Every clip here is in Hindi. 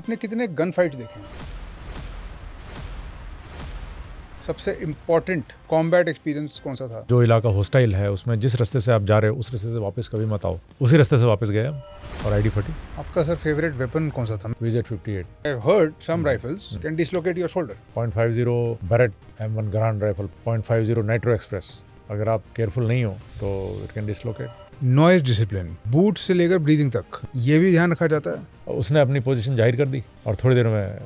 आपने कितने गन फाइट्स देखे हैं? सबसे इम्पोर्टेंट कॉम्बैट एक्सपीरियंस कौन सा था? जो इलाका हॉस्टाइल है उसमें जिस रास्ते से आप जा रहे हो उस रास्ते से वापस कभी मत आओ। उसी रास्ते से वापस गए हम और आईडी फटी। आपका सर फेवरेट वेपन कौन सा था? VZ-58 I heard some rifles can dislocate your shoulder. .50 Barrett M1 grand rifle, .50 nitro express. अगर आप केयरफुल नहीं हो तो it can dislocate. Noise discipline, boot से लेकर ब्रीदिंग तक, ये भी ध्यान रखा जाता है। उसने अपनी पोजीशन जाहिर कर दी और थोड़ी देर में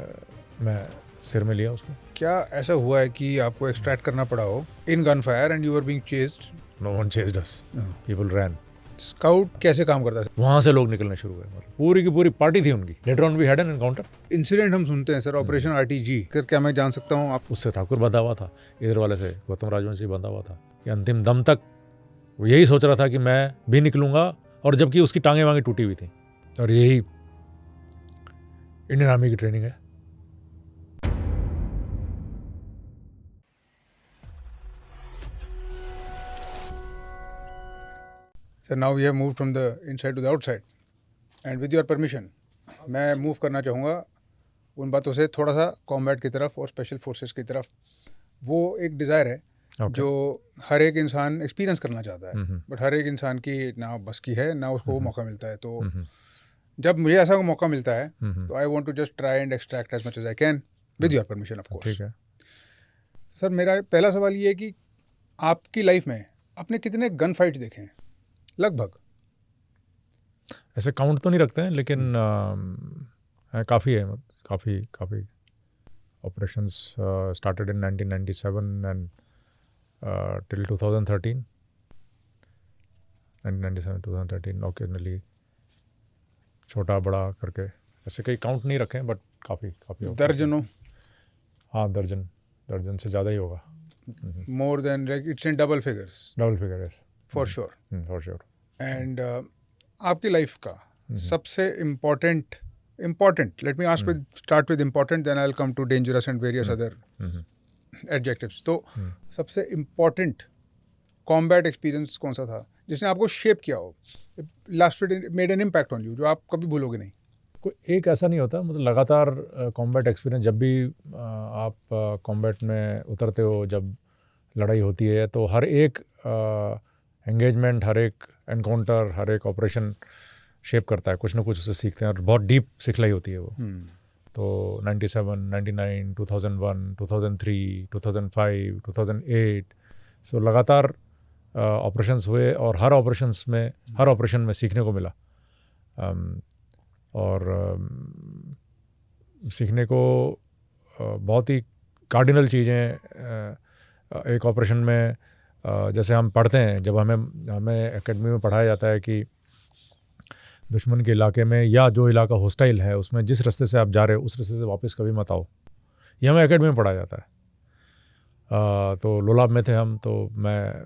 मैं सिर में लिया उसको। क्या ऐसा हुआ है कि आपको एक्सट्रैक्ट करना पड़ा हो in gun fire and you are being chased? No one chased us, people ran. Scout कैसे काम करता है? वहां से लोग निकलने शुरू हुए, मतलब पूरी की पूरी पार्टी थी उनकी। Later on we had an encounter. Incident हम सुनते हैं सर, ऑपरेशन आरटीजी। क्या मैं जान सकता हूँ आप? उससे ठाकुर बंधा हुआ था, इधर वाले से गौतम राजवंशी बंधा हुआ था कि अंतिम दम तक वो यही सोच रहा था कि मैं भी निकलूंगा, और जबकि उसकी टांगे वांगे टूटी हुई थी। और यही इंडियन आर्मी की ट्रेनिंग है। Sir now we have move from the inside to the outside and with your permission मैं मूव करना चाहूँगा उन बातों से थोड़ा सा कॉम्बैट की तरफ और स्पेशल फोर्सेस की तरफ। वो एक डिज़ायर है जो हर एक इंसान एक्सपीरियंस करना चाहता है, बट हर एक इंसान की ना बस की है, ना उसको वो मौका मिलता है। तो जब मुझे ऐसा मौका मिलता है तो I want to just try and extract as much as I can with your permission of course. ठीक है सर, मेरा पहला सवाल ये है कि आपकी लाइफ में आपने कितने गन फाइट्स देखे हैं लगभग? ऐसे काउंट तो नहीं रखते हैं, लेकिन काफ़ी है, काफ़ी operations started in 1997 and till 2013 1997-2013 occasionally छोटा बड़ा करके। ऐसे कई काउंट नहीं रखे हैं, बट काफ़ी दर्जनों? हाँ, दर्जन से ज़्यादा ही होगा। More than, like it's in double figures? Double figure, yes, for sure. And आपकी लाइफ का सबसे important let me ask with start with important, then I will come to dangerous and various other adjectives. तो सबसे इम्पोर्टेंट कॉम्बैट एक्सपीरियंस कौन सा था जिसने आपको शेप किया हो, lasted, made an impact on you, जो आप कभी भूलोगे नहीं? कोई एक ऐसा नहीं होता, मतलब लगातार कॉम्बैट एक्सपीरियंस। जब भी आप कॉम्बैट में उतरते हो, जब लड़ाई होती है, तो हर एक एंगेजमेंट, हर एक एनकाउंटर, हर एक ऑपरेशन शेप करता है, कुछ ना कुछ उससे सीखते हैं, और बहुत डीप सिखलाई होती है वो। तो 97, 99, 2001, 2003, 2005, 2008, सो लगातार ऑपरेशंस हुए, और हर ऑपरेशन में सीखने को मिला। और सीखने को बहुत ही कार्डिनल चीज़ें एक ऑपरेशन में, जैसे हम पढ़ते हैं, जब हमें एकेडमी में पढ़ाया जाता है कि दुश्मन के इलाके में या जो इलाका हॉस्टाइल है उसमें जिस रास्ते से आप जा रहे हो उस रास्ते से वापस कभी मत आओ। ये हमें एकेडमी में पढ़ाया जाता है। तो लोलाब में थे हम, तो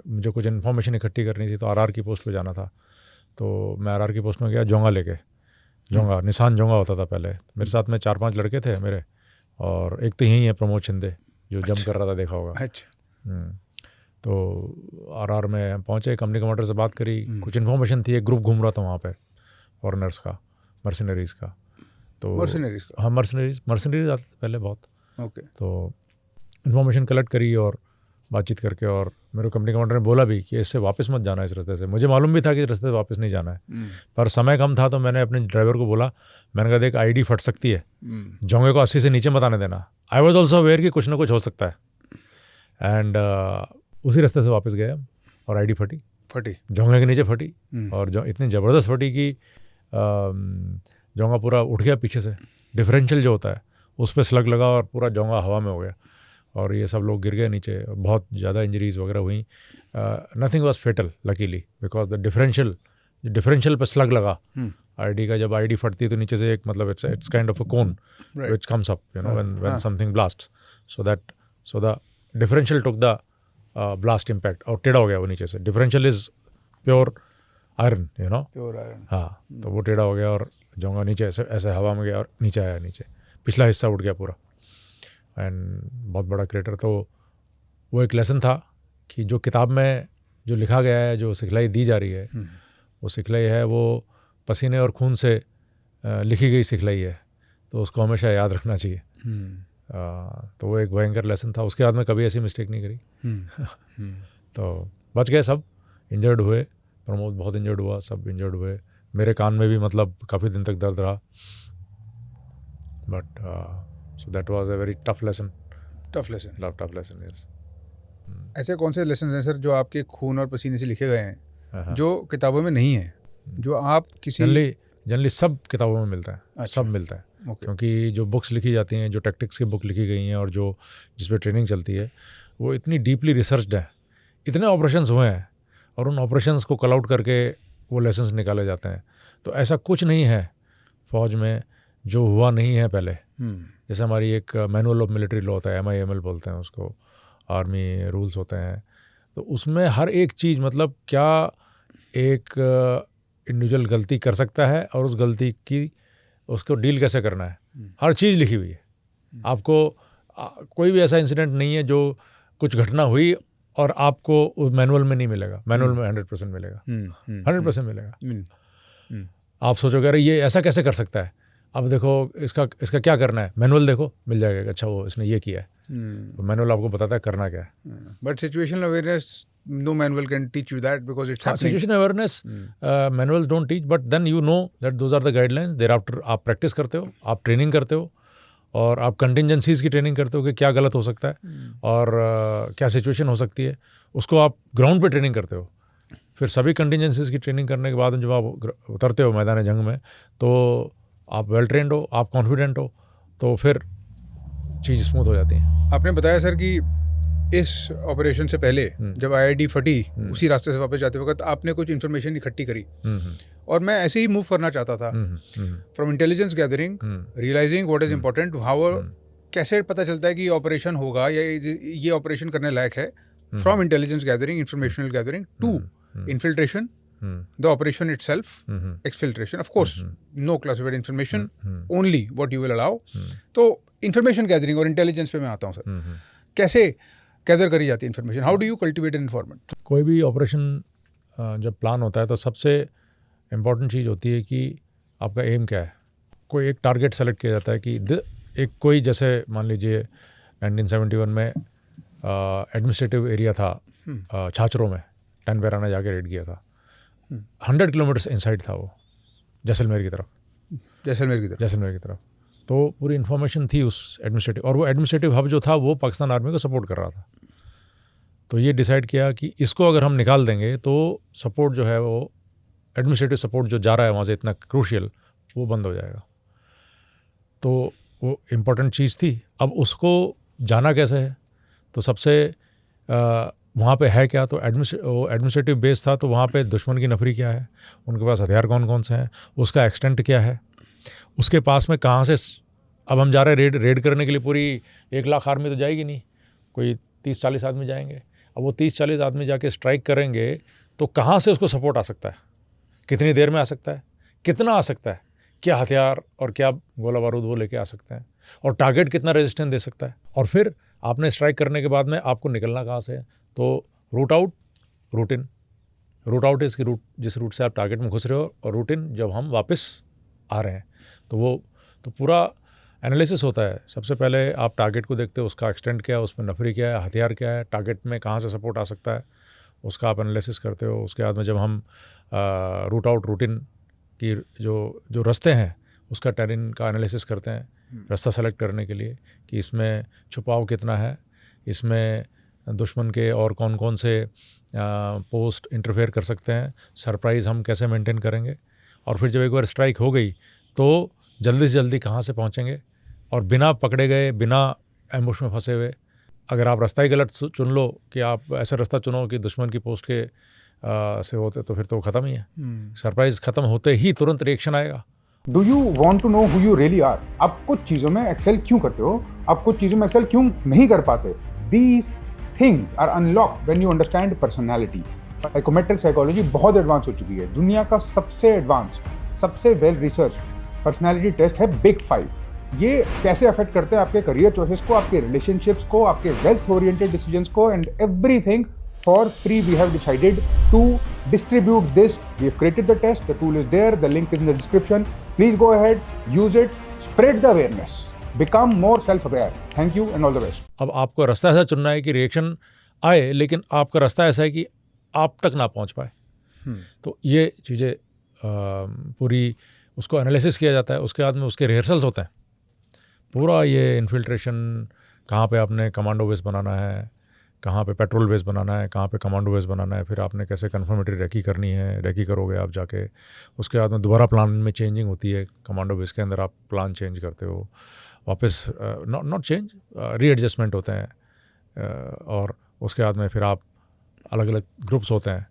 मुझे कुछ इन्फॉर्मेशन इकट्ठी करनी थी, तो आरआर की पोस्ट पे जाना था। तो मैं आरआर की पोस्ट में गया जोंगा लेके। जोंगा, निशान जोंगा होता था पहले। मेरे साथ में 4-5 लड़के थे मेरे, और एक तो यही है प्रमोद शिंदे जो जंप कर रहा था, देखा होगा। अच्छा। तो आरआर में पहुँचे, कंपनी कमांडर से बात करी, कुछ इन्फॉर्मेशन थी, एक ग्रुप घूम रहा था वहाँ पे फॉरेनर्स का, मर्सिनरीज़ का। तो मर्सिनरीज़ का? हाँ, मर्सिनरीज़ आते थे पहले बहुत। ओके। तो इन्फॉर्मेशन कलेक्ट करी और बातचीत करके, और मेरे कंपनी कमांडर ने बोला भी कि इससे वापस मत जाना इस रास्ते से। मुझे मालूम भी था कि इस रास्ते से वापस नहीं जाना है, पर समय कम था, तो मैंने अपने ड्राइवर को बोला, मैंने कहा देख, आईडी फट सकती है, जोंगे को 80 से नीचे मत आने देना। आई वॉज ऑल्सो अवेयर कि कुछ ना कुछ हो सकता है। एंड उसी रास्ते से वापस गए हम, और आईडी फटी, जोंगे के नीचे फटी, और जो इतनी ज़बरदस्त फटी कि जोंगा पूरा उठ गया पीछे से। डिफरेंशियल जो होता है उस पर स्लग लगा और पूरा जोंगा हवा में हो गया, और ये सब लोग गिर गए नीचे। बहुत ज़्यादा इंजरीज वगैरह हुई। Nothing was fatal luckily, because the differential पे स्लग लगा आईडी का। जब आईडी फटती है तो नीचे से एक, मतलब it's kind of a cone which comes up, you know, when something blasts, so the differential took the blast impact, और टेढ़ा हो गया वो नीचे से। Differential is pure iron, you know, pure iron. हाँ, तो वो टेढ़ा हो गया और जोंगा नीचे ऐसे हवा में गया और नीचे आया, नीचे पिछला हिस्सा उठ गया पूरा, एंड बहुत बड़ा क्रेटर। तो वो एक लेसन था कि जो किताब में जो लिखा गया है, जो सिखलाई दी जा रही है, वो सिखलाई है, वो पसीने और खून से लिखी गई सिखलाई है। तो उसको हमेशा याद रखना चाहिए। तो वो एक भयंकर लेसन था। उसके बाद में कभी ऐसी मिस्टेक नहीं करी। तो बच गए सब, इंजर्ड हुए, प्रमोद बहुत इंजर्ड हुआ, सब इंजर्ड हुए, मेरे कान में भी मतलब काफ़ी दिन तक दर्द रहा। But so that was a very tough lesson. Tough lesson. Yes. ऐसे कौन से लेसन हैं सर जो आपके खून और पसीने से लिखे गए हैं जो किताबों में नहीं है, जो आप किसी जनरली सब किताबों में मिलता है। अच्छा। सब मिलता है। क्योंकि जो बुक्स लिखी जाती हैं, जो टैक्टिक्स की बुक लिखी गई हैं और जो जिस पे ट्रेनिंग चलती है, वो इतनी डीपली रिसर्च्ड है। इतने ऑपरेशंस हुए हैं और उन ऑपरेशंस को कल आउट करके वो लेसन्स निकाले जाते हैं। तो ऐसा कुछ नहीं है फौज में जो हुआ नहीं है पहले। जैसे हमारी एक मैनुअल ऑफ मिलिट्री लॉ होता है, MIML बोलते हैं उसको, आर्मी रूल्स होते हैं। तो उसमें हर एक चीज़, मतलब क्या एक इंडिविजुअल गलती कर सकता है और उस गलती की उसको डील कैसे करना है, हर चीज़ लिखी हुई है। आपको कोई भी ऐसा इंसिडेंट नहीं है जो कुछ घटना हुई और आपको मैनुअल में नहीं मिलेगा। मैनुअल में 100% मिलेगा। 100% मिलेगा। आप सोचोगे अरे ये ऐसा कैसे कर सकता है, अब देखो इसका क्या करना है, मैनुअल देखो, मिल जाएगा। अच्छा वो इसने ये किया है, तो मैनुअल आपको बताता है करना क्या है। But situational awareness, no manual can teach you that because it's happening. Situation awareness, manuals don't teach, but then you know that those are the guidelines. Thereafter आप प्रैक्टिस करते हो, आप ट्रेनिंग करते हो और आप कंटिजेंसीज की ट्रेनिंग करते हो कि क्या गलत हो सकता है और क्या सिचुएशन हो सकती है, उसको आप ग्राउंड पे ट्रेनिंग करते हो। फिर सभी कंटिजेंसीज की ट्रेनिंग करने के बाद जब आप उतरते हो मैदान जंग में, तो आप वेल ट्रेंड हो, आप कॉन्फिडेंट हो, तो फिर चीज़ स्मूथ हो जाती है। आपने बताया सर कि इस ऑपरेशन से पहले जब IIT फटी, उसी रास्ते से वापस जाते वक्त आपने कुछ इन्फॉर्मेशन इकट्ठी करी और मैं ऐसे ही मूव करना चाहता था from intelligence gathering, realising what is important, how कैसे पता चलता है कि ये ऑपरेशन होगा या ये ऑपरेशन करने लायक है, from intelligence gathering, informational gathering to infiltration, the operation itself, exfiltration, of course, no classified information, only what you will allow. तो information gathering और intelligence पे मैं आता हूँ सर, कैसे गैदर करी जाती है information, how do you cultivate an informant? कोई भी ऑपरेशन जब प्लान होता है तो सबसे इम्पॉर्टेंट चीज़ होती है कि आपका एम क्या है। कोई एक टारगेट सेलेक्ट किया जाता है कि एक कोई, जैसे मान लीजिए 1971 में एडमिनिस्ट्रेटिव एरिया था छाछरों में, 10 पैरा ने जाके रेड किया था। 100 किलोमीटर्स इनसाइड था वो, जैसलमेर की तरफ। तो पूरी इन्फॉर्मेशन थी उस एडमिनिस्ट्रेटिव, और वो एडमिनिस्ट्रेटिव हब जो था वो पाकिस्तान आर्मी को सपोर्ट कर रहा था। तो ये डिसाइड किया कि इसको अगर हम निकाल देंगे तो सपोर्ट जो है वो एडमिनिस्ट्रेटिव सपोर्ट जो जा रहा है वहाँ से इतना क्रूशियल, वो बंद हो जाएगा। तो वो इम्पोर्टेंट चीज़ थी। अब उसको जाना कैसे है, तो सबसे वहाँ पे है क्या, तो एडमिनिस्ट्रेटिव बेस था, तो वहाँ पे दुश्मन की नफरी क्या है, उनके पास हथियार कौन कौन से हैं, उसका एक्सटेंट क्या है, उसके पास में कहाँ से, अब हम जा रहे हैं रेड करने के लिए, पूरी 1 लाख आर्मी तो जाएगी नहीं, कोई 30-40 आदमी जाएंगे। अब वो 30-40 आदमी जाके स्ट्राइक करेंगे तो कहाँ से उसको सपोर्ट आ सकता है, कितनी देर में आ सकता है, कितना आ सकता है, क्या हथियार और क्या गोला बारूद वो लेके आ सकते हैं, और टारगेट कितना रेजिस्टेंस दे सकता है। और फिर आपने स्ट्राइक करने के बाद में आपको निकलना कहाँ से है, तो रूट आउट, रूट इन। रूट आउट इसकी रूट, जिस रूट से आप टारगेट में घुस रहे हो, और रूट इन जब हम वापस आ रहे हैं। तो पूरा एनालिसिस होता है। सबसे पहले आप टारगेट को देखते हो, उसका एक्सटेंट क्या है, उसमें नफरी क्या है, हथियार क्या है, टारगेट में कहाँ से सपोर्ट आ सकता है, उसका आप एनालिसिस करते हो। उसके बाद में जब हम रूट आउट, रूट इन की जो रास्ते हैं उसका टेरेन का एनालिसिस करते हैं, रास्ता सेलेक्ट करने के लिए कि इसमें छुपाव कितना है, इसमें दुश्मन के और कौन कौन से पोस्ट इंटरफेयर कर सकते हैं, सरप्राइज़ हम कैसे मेंटेन करेंगे, और फिर जब एक बार स्ट्राइक हो गई तो जल्दी से जल्दी कहाँ से पहुँचेंगे, और बिना पकड़े गए, बिना एम्बुश में फंसे हुए। अगर आप रास्ता ही गलत चुन लो कि आप ऐसा रास्ता चुनो कि दुश्मन की पोस्ट के से होते, तो फिर तो ख़त्म ही है। सरप्राइज़ ख़त्म होते ही तुरंत रिएक्शन आएगा। Do you want to know who you really are? आप कुछ चीज़ों में एक्सेल क्यों करते हो, आप कुछ चीज़ों में एक्सेल क्यों नहीं कर पाते? These things are unlocked when you understand personality. Psychometric psychology बहुत एडवांस हो चुकी है। दुनिया का सबसे एडवांस, सबसे वेल रिसर्च पर्सनैलिटी टेस्ट है बिग 5। ये कैसे अफेक्ट करते हैं आपके करियर चॉइसेस को, आपके रिलेशनशिप्स को, आपके वेल्थ ओरिएंटेड डिसीजंस को, and everything for free. We have decided to distribute this. We have created the test. The tool is there. The link is in the description. Please go ahead, use it, Spread the awareness. Become more self-aware. Thank you and all the best. अब आपको रास्ता ऐसा चुनना है कि रिएक्शन आए लेकिन आपका रास्ता ऐसा है कि आप तक ना पहुंच पाए। तो ये चीज़ें पूरी उसको एनालिसिस किया जाता है, उसके बाद में उसके रिहर्सल्स होते हैं। पूरा ये इन्फिल्ट्रेशन, कहाँ पे आपने कमांडो बेस बनाना है, कहाँ पे पेट्रोल बेस बनाना है, कहाँ पे कमांडो बेस बनाना है, फिर आपने कैसे कन्फर्मेटरी रेकी करनी है, रेकी करोगे आप जाके, उसके बाद में दोबारा प्लान में चेंजिंग होती है। कमांडो बेस के अंदर आप प्लान चेंज करते हो, वापस नॉट चेंज, रीएडजस्टमेंट होते हैं, और उसके बाद में फिर आप अलग अलग ग्रुप्स होते हैं।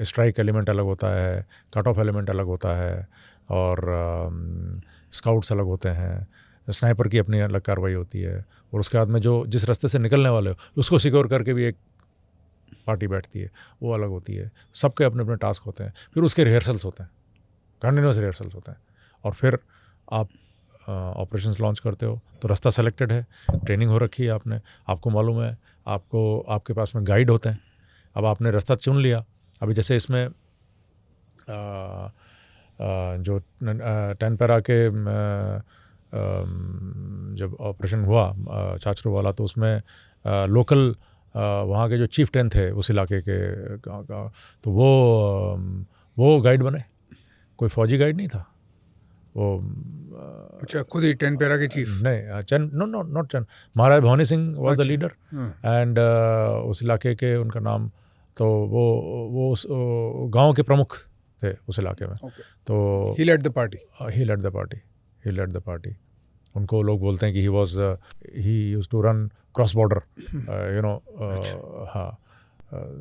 स्ट्राइक एलिमेंट अलग होता है, कट ऑफ एलिमेंट अलग होता है, और स्काउट्स अलग होते हैं, स्नाइपर की अपनी अलग कार्रवाई होती है, और उसके बाद में जो जिस रास्ते से निकलने वाले हो उसको सिक्योर करके भी एक पार्टी बैठती है, वो अलग होती है। सबके अपने अपने टास्क होते हैं। फिर उसके रिहर्सल्स होते हैं, कंटिन्यूस रिहर्सल्स होते हैं, और फिर आप ऑपरेशंस लॉन्च करते हो। तो रास्ता सेलेक्टेड है, ट्रेनिंग हो रखी है आपने, आपको मालूम है, आपको आपके पास में गाइड होते हैं। अब आपने रास्ता चुन लिया। अभी जैसे इसमें जो 10 पैरा के जब ऑपरेशन हुआ चाचरू वाला, तो उसमें लोकल वहाँ के जो चीफ 10 थे उस इलाके के तो वो गाइड बने, कोई फौजी गाइड नहीं था वो। अच्छा, खुद ही 10 पैरा के चीफ? नहीं, Chand, no not Chand, Maharaj Bhawani Singh was the leader, and उस इलाके के उनका नाम, तो वो उस गांव के प्रमुख थे उस इलाके में। तो ही लेड द पार्टी। उनको लोग बोलते हैं कि he used to run cross border, you know. हाँ,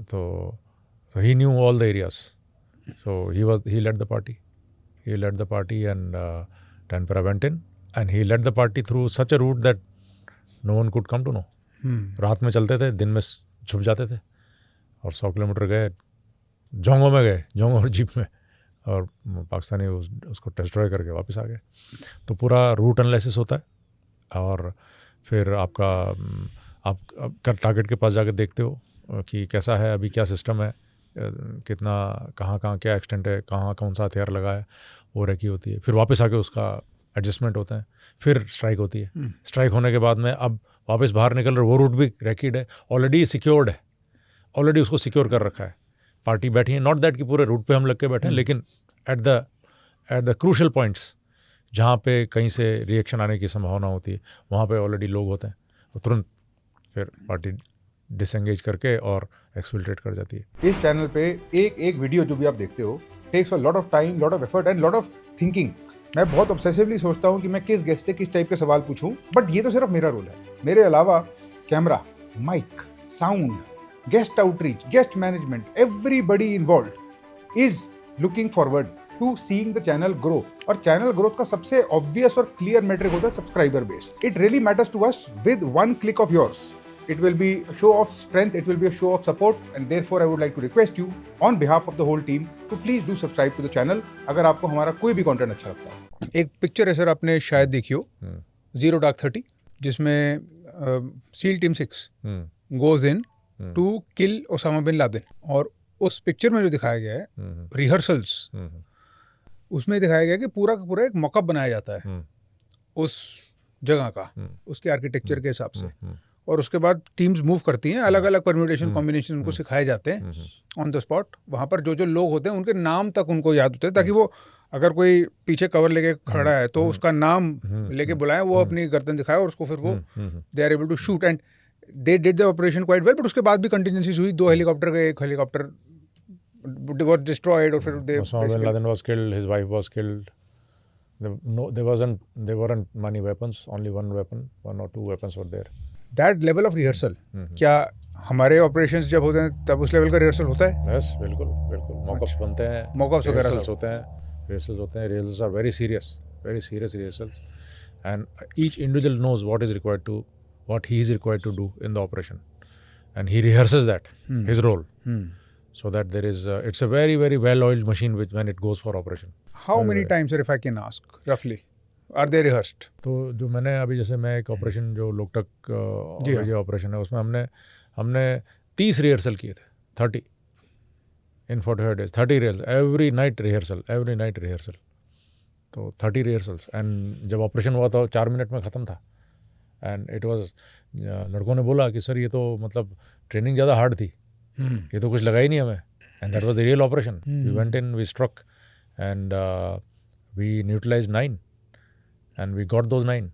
तो he knew all the areas, so he led the party and 10 Para went in and he led the party through such a route that no one could come to know. रात में चलते थे, दिन में छुप जाते थे, और 100 किलोमीटर गए, जोंगो में गए, जोंगो और जीप में, और पाकिस्तानी उसको डिस्ट्रॉय करके वापस आ गए। तो पूरा रूट एनालिसिस होता है, और फिर आप टारगेट के पास जाकर देखते हो कि कैसा है अभी, क्या सिस्टम है, कितना कहाँ क्या एक्सटेंट है, कहाँ कौन सा हथियार लगा है, वो रेकी होती है। फिर वापस आके उसका एडजस्टमेंट होता है, फिर स्ट्राइक होती है। स्ट्राइक होने के बाद में अब वापस बाहर निकल रहे, वो रूट भी रेकीड है, ऑलरेडी सिक्योर्ड है, ऑलरेडी उसको सिक्योर कर रखा है, पार्टी बैठी है। नॉट दैट कि पूरे रूट पे हम लग के बैठे हैं, लेकिन एट द क्रूशल पॉइंट्स जहाँ पे कहीं से रिएक्शन आने की संभावना होती है, वहाँ पे ऑलरेडी लोग होते हैं, और तुरंत फिर पार्टी डिसएंगेज करके और एक्सफिल्ट्रेट कर जाती है। इस चैनल पे एक वीडियो जो भी आप देखते हो takes a lot of time, lot of effort and lot of thinking. मैं बहुत ऑब्सेसिवली सोचता हूँ कि मैं किस गेस्ट से किस टाइप के सवाल पूछूं, बट ये तो सिर्फ मेरा रोल है। मेरे अलावा camera, mic, sound, guest outreach, guest management, everybody involve is looking forward to seeing the channel grow. और चैनल ग्रोथ का सबसे ऑब्वियस और क्लियर मेट्रिक होता है subscriber base. It really matters to us with one click of yours. It will be a show of strength, it will be a show of support, and therefore I would like to request you on behalf of the whole team to please do subscribe to the channel अगर आपको हमारा कोई भी कंटेंट अच्छा लगता है। एक पिक्चर है सर, आपने शायद देखी हो, 0 Dark 30, जिसमें SEAL Team 6 goes in to kill Osama bin Laden. और उस पिक्चर में जो दिखाया गया है रिहर्सल्स, उसमें दिखाया गया कि पूरा का पूरा एक मॉकअप बनाया जाता है उस जगह का, उसके आर्किटेक्चर के हिसाब से, और उसके बाद टीम्स मूव करती हैं, अलग अलग परम्यूटेशन कॉम्बिनेशन उनको सिखाए जाते हैं ऑन द स्पॉट। वहाँ पर जो लोग होते हैं उनके नाम तक उनको याद होते हैं, ताकि वो अगर कोई पीछे कवर लेके खड़ा है तो उसका नाम लेके बुलाएं, वो अपनी गर्दन दिखाए, और उसको फिर वो they are able to shoot. And they did the operation quite well, but उसके बाद भी कंटिजेंसीज हुई। 2 हेलीकॉप्टर गए, एक हेलीकॉप्टर was destroyed, और फिर Osama bin Laden was killed, his wife was killed. There weren't many weapons, only one or two weapons were there. That level of rehearsal, क्या हमारे ऑपरेशंस जब होते हैं तब उस लेवल का रिहर्सल होता है? यस, बिल्कुल मॉकअप्स बनते हैं, मॉकअप्स वगैरह रिहर्सल्स होते हैं। Rehearsals are very serious rehearsals, and each individual knows what he is required to do in the operation, and he rehearses that his role, so that there is it's a very very well oiled machine when it goes for operation. How many times, sir, if I can ask roughly, are they rehearsed? तो जो मैंने अभी जैसे मैं एक ऑपरेशन जो लोकटक ऑपरेशन है, उसमें हमने 30 रिहर्सल किए थे, 30 in 45 days, 30 rehearsal, every night rehearsal. तो 30 रिहर्सल्स एंड जब ऑपरेशन हुआ तो 4 मिनट में ख़त्म था एंड इट वाज लड़कों ने बोला कि सर ये तो मतलब ट्रेनिंग ज़्यादा हार्ड थी, ये तो कुछ लगा ही नहीं हमें and that was the real operation. We went in, we struck and we neutralised 9 and we got those 9.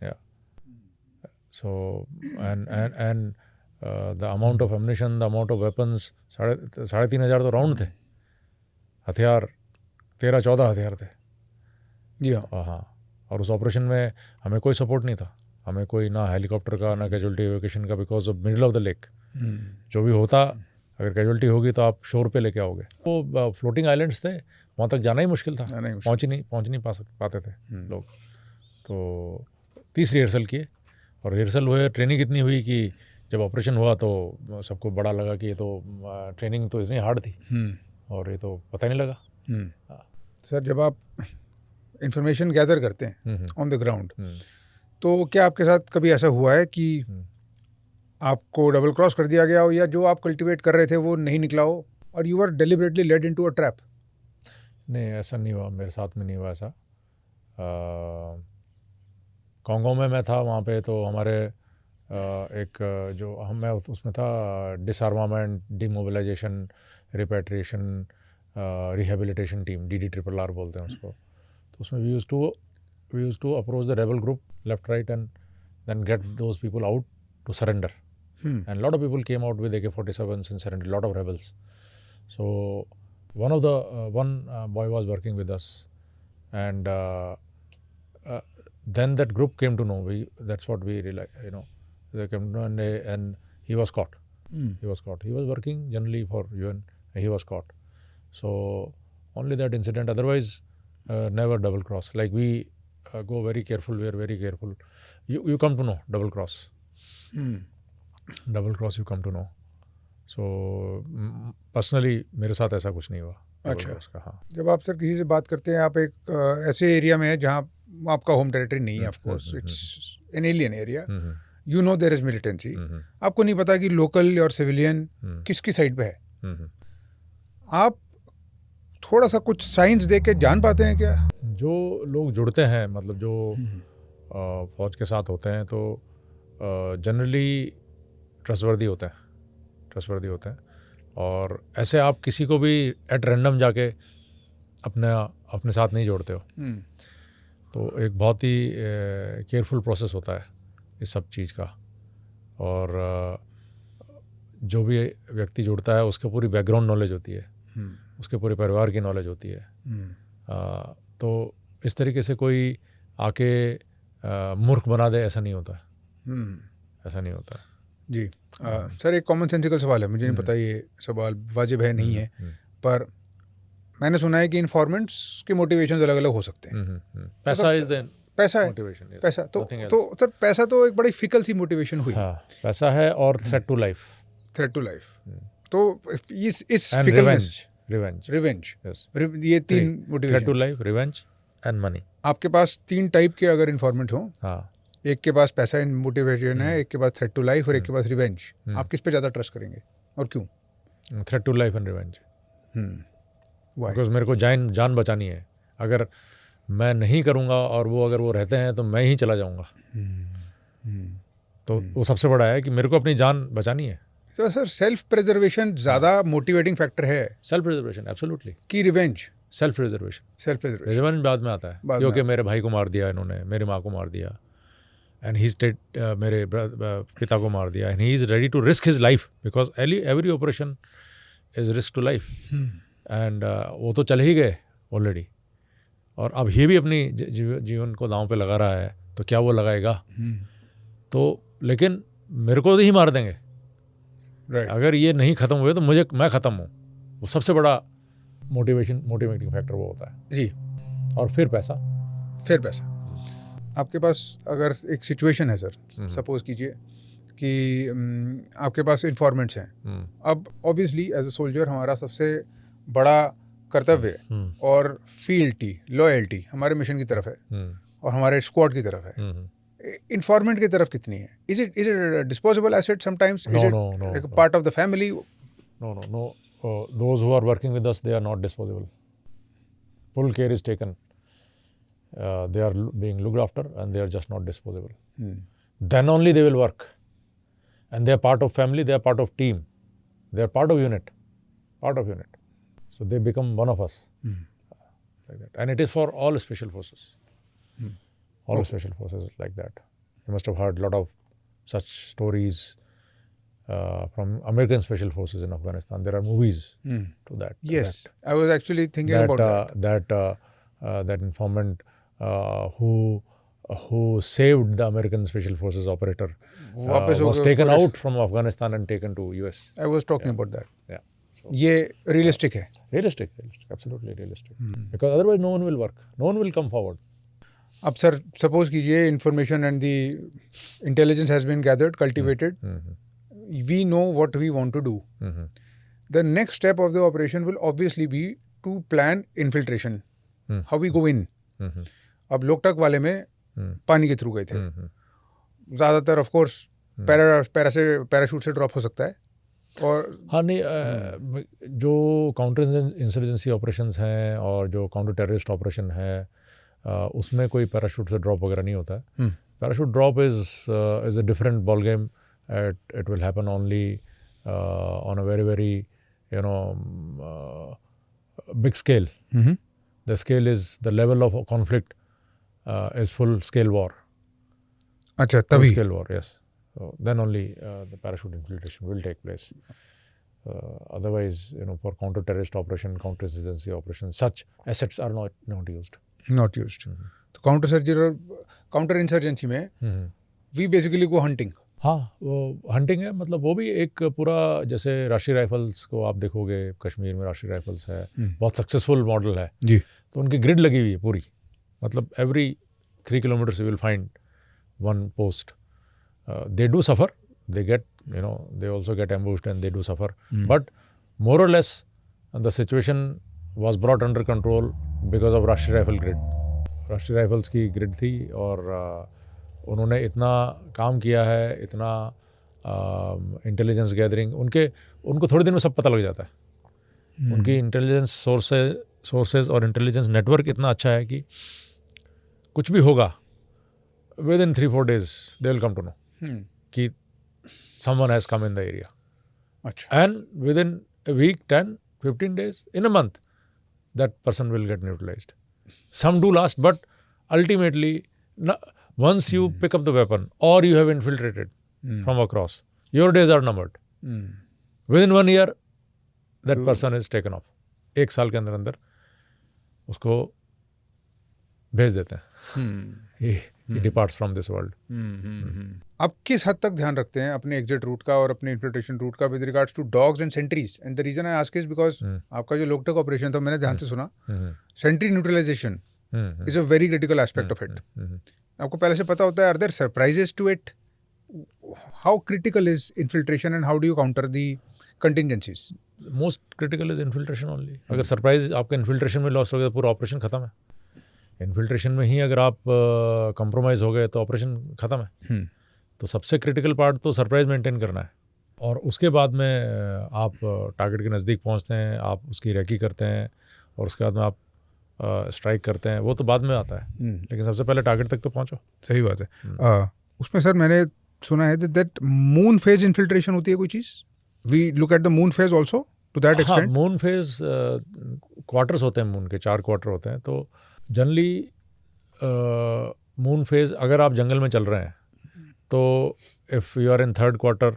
Yeah. So and the amount of ammunition, the amount of weapons, 3,500 तो राउंड थे, हथियार 13-14 हथियार थे. जी हाँ. हाँ. और उस ऑपरेशन में हमें कोई सपोर्ट नहीं था, हमें कोई ना हेलीकॉप्टर का ना कैजुअल्टी एवोकेशन का, because of middle of the lake. जो भी होता, अगर कैजुअल्टी होगी तो आप शोर पे लेके आओगे. वो फ्लोटिंग आइलैंड्स थे, वहाँ तक जाना ही मुश्किल था, पहुँच नहीं पाते थे लोग. तो 30 रिहर्सल किए और रिहर्सल हुए, ट्रेनिंग इतनी हुई कि जब ऑपरेशन हुआ तो सबको बड़ा लगा कि ये तो ट्रेनिंग तो इतनी हार्ड थी और ये तो पता ही नहीं लगा. सर जब आप इंफॉर्मेशन गैदर करते हैं ऑन द ग्राउंड, तो क्या आपके साथ कभी ऐसा हुआ है कि आपको डबल क्रॉस कर दिया गया हो, या जो आप कल्टिवेट कर रहे थे वो नहीं निकला हो और you are deliberately led into a trap? नहीं, ऐसा नहीं हुआ, मेरे साथ में नहीं हुआ ऐसा. कांगो में मैं था, वहाँ पे तो हमारे एक जो मैं उसमें था, disarmament, demobilisation, repatriation, rehabilitation team, DDRRR बोलते हैं उसको. तो उसमें we used to approach the rebel group left right and then get those people out to surrender. And lot of people came out with AK-47s and surrendered, lot of rebels. So one boy was working with us, and then that group came to know. That's what we realized, they came to know, and he was caught. He was caught. He was working generally for UN. He was caught. So only that incident. Otherwise, never double cross. Like we go very careful. We are very careful. You come to know double cross. Double cross you come to know. So personally मेरे साथ ऐसा कुछ नहीं हुआ. अच्छा. हाँ. जब आप सर किसी से बात करते हैं, आप एक ऐसे एरिया में है जहाँ आपका होम टेरिटरी नहीं है, of course it's an alien area, you know there is militancy, आपको नहीं पता कि लोकल और सिविलियन किसकी साइड पे है, आप थोड़ा सा कुछ साइंस देख के जान पाते हैं क्या? जो लोग जुड़ते हैं, मतलब जो फौज के साथ होते हैं, तो जनरली ट्रस्टवर्दी होते हैं. और ऐसे आप किसी को भी एट रैंडम जाके अपने साथ नहीं जोड़ते हो. तो एक बहुत ही केयरफुल प्रोसेस होता है इस सब चीज़ का. और जो भी व्यक्ति जुड़ता है उसके पूरी बैकग्राउंड नॉलेज होती है, उसके पूरे परिवार की नॉलेज होती है. तो इस तरीके से कोई आके मूर्ख बना दे, ऐसा नहीं होता. ऐसा नहीं होता जी. सर एक कॉमन सेंसिकल सवाल है, मुझे नहीं पता ये सवाल वाजिब है नहीं है, पर मैंने सुना है कि इन्फॉर्मेंट्स के मोटिवेशंस अलग अलग हो सकते हैं. पैसा इज द पैसा है मोटिवेशन. पैसा तो सर पैसा तो एक बड़ी फिकल सी मोटिवेशन हुई. हाँ, पैसा है और थ्रेट टू लाइफ. तो इस फिकलनेस, रिवेंज, ये तीन motivation, threat to life, revenge and money. आपके पास 3 टाइप के अगर इन्फॉर्मेंट हो, हाँ, एक के पास पैसा इन मोटिवेशन है, एक के पास थ्रेट टू लाइफ और एक के पास रिवेंज, आप किस पे ज़्यादा ट्रस्ट करेंगे और क्यों? Threat to life and revenge. Because मेरे को जान बचानी है. अगर मैं नहीं करूँगा और अगर वो रहते हैं तो मैं ही चला जाऊँगा. तो वो सबसे बड़ा है कि मेरे को अपनी जान बचानी है. तो सर सेल्फ प्रिजर्वेशन ज़्यादा मोटिवेटिंग फैक्टर है? Self preservation absolutely. की रिवेंज? सेल्फ प्रिजर्वेशन रिवेंज बाद में आता है, क्योंकि मेरे भाई को मार दिया इन्होंने, मेरी माँ को मार दिया, एंड ही स्टेट मेरे पिता को मार दिया, and he is ready to risk his life, because every operation is risk to life. And वो तो चले ही गए ऑलरेडी, और अब ये भी अपनी जीवन को दांव पे लगा रहा है, तो क्या वो लगाएगा? तो लेकिन मेरे को ही मार देंगे. अगर ये नहीं ख़त्म हुए तो मैं ख़त्म हूँ. वो सबसे बड़ा मोटिवेटिंग फैक्टर वो होता है जी. और फिर पैसा. आपके पास अगर एक सिचुएशन है सर, सपोज कीजिए कि आपके पास इन्फॉर्मेंट्स हैं. अब ऑब्वियसली एज अ सोल्जर हमारा सबसे बड़ा कर्तव्य और फील्टी, लॉयल्टी हमारे मिशन की तरफ है और हमारे स्क्वाड की तरफ है. इन्फॉर्मेंट की तरफ कितनी है? Is it disposable asset sometimes? Is it part of the family? No. Those who are working with us, they are not disposable. Full care is taken. they are being looked after and they are just not disposable. Then only they will work. And they are part of family, they are part of team. They are part of unit. So they become one of us. Like that. And it is for all special forces. All special forces like that. You must have heard a lot of such stories from American special forces in Afghanistan. There are movies to that. Yes, I was actually thinking about that. That informant who saved the American special forces operator was taken out from Afghanistan and taken to US. I was talking about that. Yeah. So, ये realistic है. Realistic, absolutely realistic. Because otherwise no one will work. No one will come forward. अब सर सपोज कीजिए information and the intelligence has been gathered cultivated we know what we want to do the next step of the operation will obviously be to plan infiltration how we go in अब लोकटक वाले में पानी के थ्रू गए थे ज़्यादातर ऑफ कोर्स पैराशूट से ड्रॉप हो सकता है और हाँ नहीं जो काउंटर इंसर्जेंसी ऑपरेशंस हैं और जो काउंटर टेररिस्ट ऑपरेशन है उसमें कोई पैराशूट से ड्रॉप वगैरह नहीं होता है. Parachute drop is a different ball game. It will happen only on a very very you know big scale. The scale is the level of conflict is full scale war. अच्छा तभी scale war. Yes. Then only the parachute infiltration will take place. Otherwise, you know, for counter-terrorist operation, counter-insurgency operation, such assets are not used. Not used. तो काउंटर इंसर्जेंसी में वी बेसिकली गो हंटिंग. हाँ वो हंटिंग है. मतलब वो भी एक पूरा जैसे राष्ट्रीय राइफल्स को आप देखोगे कश्मीर में राष्ट्रीय राइफल्स है बहुत सक्सेसफुल मॉडल है जी. तो उनकी ग्रिड लगी हुई है पूरी. मतलब every 3 kilometers you will find one post. They do suffer, they get, you know, they also get ambushed and they do suffer. But more or less, the situation was brought under control because of Rashtriya Rifle Grid. Rashtriya Rifles की grid थी और उन्होंने इतना काम किया है, इतना इंटेलिजेंस गैदरिंग उनको थोड़े दिन में सब पता लग जाता है. उनकी इंटेलिजेंस सोर्सेज और इंटेलिजेंस नेटवर्क इतना अच्छा है कि कुछ भी होगा within 3-4 days they will come to know कि someone has come in the area. अच्छा. And within a week, 10-15 days, in a month, that person will get neutralized. Some do last, but ultimately, once you pick up the weapon or you have infiltrated from across, your days are numbered. Within 1 year, that person is taken off. 1 साल के अंदर उसको भेज देते हैं. He departs from this world. आप किस हद तक ध्यान रखते हैं अपने एग्जिट रूट का और अपने इन्फिल्ट्रेशन रूट का with regards to dogs and sentries? And the reason I ask is because आपका जो लोकटक ऑपरेशन था मैंने ध्यान से सुना. Sentry neutralisation is a very critical aspect of it. आपको पहले से पता होता है. Are there surprises to it? How critical is infiltration and how do you counter the contingencies? Most critical is infiltration only. अगर सरप्राइज आपका इन्फिल्ट्रेशन में लॉस हो गया तो पूरा ऑपरेशन खत्म है. इन्फिल्ट्रेशन में ही अगर आप कंप्रोमाइज़ हो गए तो ऑपरेशन ख़त्म है. तो सबसे क्रिटिकल पार्ट तो सरप्राइज मेंटेन करना है और उसके बाद में आप टारगेट के नज़दीक पहुंचते हैं, आप उसकी रेकी करते हैं और उसके बाद में आप स्ट्राइक करते हैं. वो तो बाद में आता है लेकिन सबसे पहले टारगेट तक तो पहुंचो. सही बात है. उसमें सर मैंने सुना है दैट मून फेज इन्फिल्ट्रेशन होती है कोई चीज़. We look at the moon phase also to that extent. Moon phase quarters होते हैं. मून के 4 क्वार्टर होते हैं. तो जनरली मून फेज अगर आप जंगल में चल रहे हैं तो if you are in 3rd quarter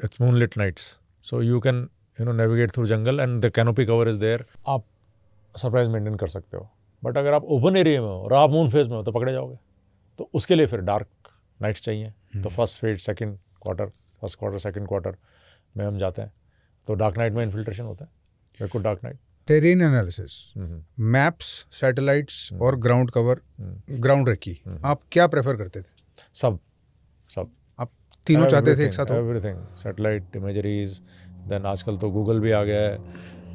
it's moonlit nights so you can you know navigate through jungle and the canopy cover is there. आप सरप्राइज मेंटेन कर सकते हो. बट अगर आप ओपन एरिया में हो और आप मून फेज में हो तो पकड़े जाओगे. तो उसके लिए फिर डार्क नाइट्स चाहिए. तो first phase 2nd quarter, 1st quarter, 2nd quarter में हम जाते हैं तो डार्क नाइट में इन्फिल्ट्रेशन होता है. बिल्कुल dark night. Terrain analysis, maps, satellites और ग्राउंड कवर, ग्राउंड रेकी, आप क्या प्रेफर करते थे? सब आप तीनों चाहते थे एक साथ? एवरीथिंग. सैटेलाइट इमेजरीज, देन आजकल तो गूगल भी आ गया है,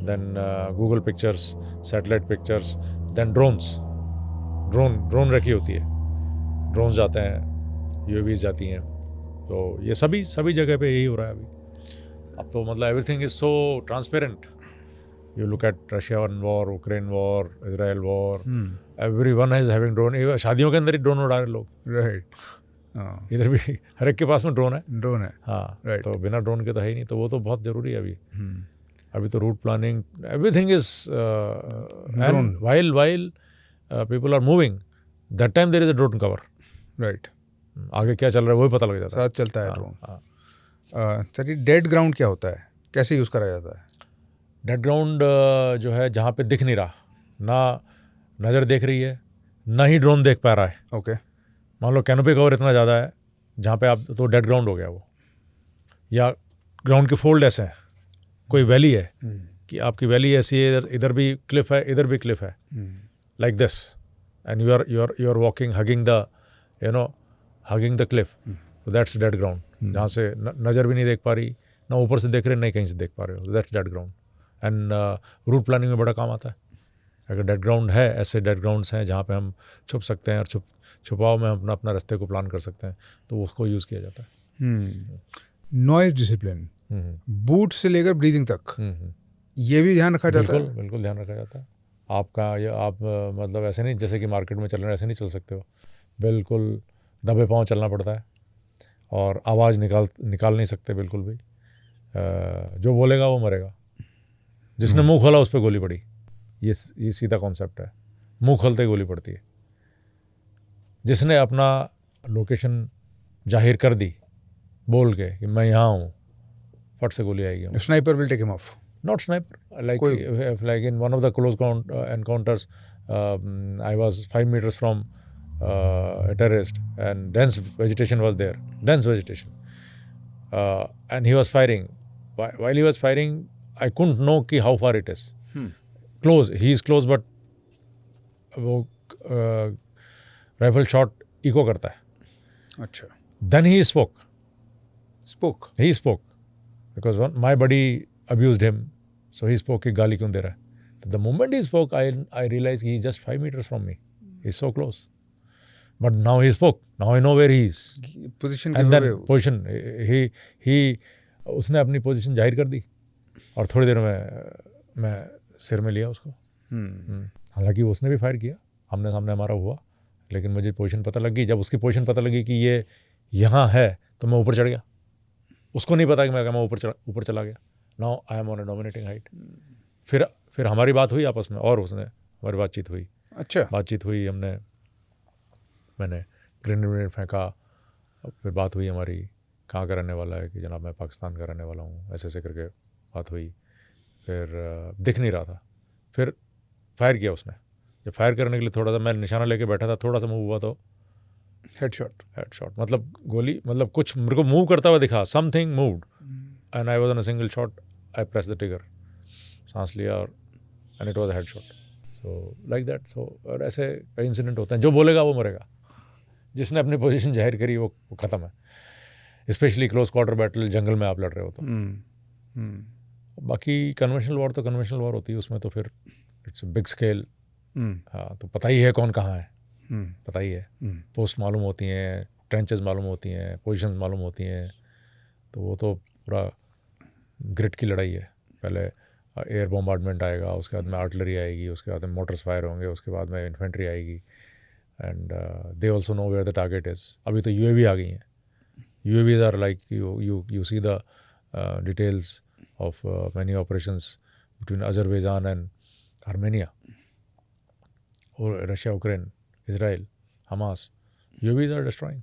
then Google pictures, satellite pictures, then drone recce होती है. ड्रोन्स जाते हैं, यूएवीज जाती हैं. तो ये सभी जगह पे यही हो रहा है अभी. अब तो मतलब everything is so transparent You look at Russia war, Ukraine war, Israel war, everyone is having drone. शादियों के अंदर ही ड्रोन उड़ा रहे लोग. राइट. हाँ, इधर भी हर एक के पास में ड्रोन है. ड्रोन है. हाँ, Right. तो बिना ड्रोन के तो है ही नहीं. तो वो तो बहुत ज़रूरी है अभी. अभी तो route planning, everything is Drone. while people are moving, that time there is a drone cover. Right. आगे क्या चल रहा है वही पता लग जाता है. साथ चलता है हाँ, ड्रोन. हाँ. सर, ये डेड ग्राउंड क्या होता है, कैसे यूज़ करा जाता है? डेड ग्राउंड जो है जहाँ पे दिख नहीं रहा, ना नज़र देख रही है, ना ही ड्रोन देख पा रहा है. ओके. मान लो कैनोपी कवर इतना ज़्यादा है जहाँ पे आप, तो डेड ग्राउंड हो गया वो. या ग्राउंड के फोल्ड ऐसे हैं, कोई वैली है कि आपकी वैली ऐसी है, इधर भी क्लिफ है, इधर भी क्लिफ है, like this, and you are walking hugging the cliff. तो दैट्स डेड ग्राउंड. जहाँ से नज़र भी नहीं देख पा रही, ना ऊपर से देख रहे, नहीं कहीं से देख पा रहे हो. That's dead ground. And route planning में बड़ा काम आता है. अगर डेड ग्राउंड है, ऐसे डेड ग्राउंड्स हैं जहाँ पे हम छुप सकते हैं और छुपाव में हम अपना रास्ते को प्लान कर सकते हैं, तो उसको यूज़ किया जाता है. नॉइज डिसिप्लिन, बूट से लेकर ब्रीदिंग तक, ये भी ध्यान रखा जाता बिल्कुल है. बिल्कुल ध्यान रखा जाता है. आपका ये आप मतलब ऐसे नहीं जैसे कि मार्केट में चल रहे हैं ऐसे नहीं चल सकते हो. बिल्कुल दबे पाँव चलना पड़ता है और आवाज़ निकाल नहीं सकते बिल्कुल भी. जो बोलेगा वो मरेगा. जिसने मुंह खोला उस पर गोली पड़ी. ये सीधा कॉन्सेप्ट है. मुंह खोलते ही गोली पड़ती है. जिसने अपना लोकेशन जाहिर कर दी बोल के कि मैं यहाँ हूँ, फट से गोली आएगी. Sniper will take him off. Not sniper, like in one of the close encounters, I was 5 meters from a terrorist, and dense vegetation was there, dense vegetation, and he was firing. While he was firing, I couldn't know कि how far it is. Close, he is close, but वो rifle shot echo करता है. अच्छा. Then he spoke. He spoke because my buddy abused him, so he spoke कि गाली क्यों दे रहा है. The moment he spoke, I realized he is just 5 meters from me. He's so close. But now he spoke. Now I know where he is. Position And then position, he उसने अपनी पोजीशन जाहिर कर दी और थोड़ी देर में मैं सिर में लिया उसको. हालांकि उसने भी फायर किया, हमने सामने हमारा हुआ, लेकिन मुझे पोजीशन पता लग गई. जब उसकी पोजीशन पता लगी कि ये यहाँ है तो मैं ऊपर चढ़ गया. उसको नहीं पता कि मैं ऊपर चला गया. Now I am on A dominating height. फिर हमारी बात हुई आपस में और उसने हमारी बातचीत हुई. अच्छा. बातचीत हुई, मैंने ग्रेनेड फेंका. फिर बात हुई हमारी, कहाँ का रहने वाला है, कि जनाब मैं पाकिस्तान का रहने वाला हूँ, ऐसे करके बात हुई. फिर दिख नहीं रहा था. फिर फायर किया उसने. जब फायर करने के लिए थोड़ा सा मैं निशाना लेके बैठा था, थोड़ा सा मूव हुआ तो हेडशॉट. मतलब गोली, मतलब कुछ मेरे को मूव करता हुआ दिखा. Something moved and I was on a single shot. I press the trigger, सांस लिया और and it was a headshot. So like that. So और ऐसे कई इंसिडेंट होते हैं. जो बोलेगा वो मरेगा. जिसने अपनी पोजीशन जाहिर करी वो ख़त्म है. स्पेशली क्लोज क्वार्टर बैटल, जंगल में आप लड़ रहे हो तो. बाकी कन्वेंशनल वॉर तो कन्वेंशनल वॉर होती है, उसमें तो फिर इट्स बिग स्केल. हाँ, तो पता ही है कौन कहाँ है, पता ही है. पोस्ट मालूम होती हैं, ट्रेंचेस मालूम होती हैं, पोजीशंस मालूम होती हैं. तो वो तो पूरा ग्रिड की लड़ाई है. पहले एयर बॉम्बार्डमेंट आएगा, उसके बाद में आर्टिलरी आएगी, उसके बाद में मोटर्स फायर होंगे, उसके बाद में इन्फेंट्री आएगी. And they also know where the target is. अभी तो UAV आ गई हैं. UAVs are like you see the details of many operations between Azerbaijan and Armenia, or Russia, Ukraine, Israel, Hamas. UAVs are destroying.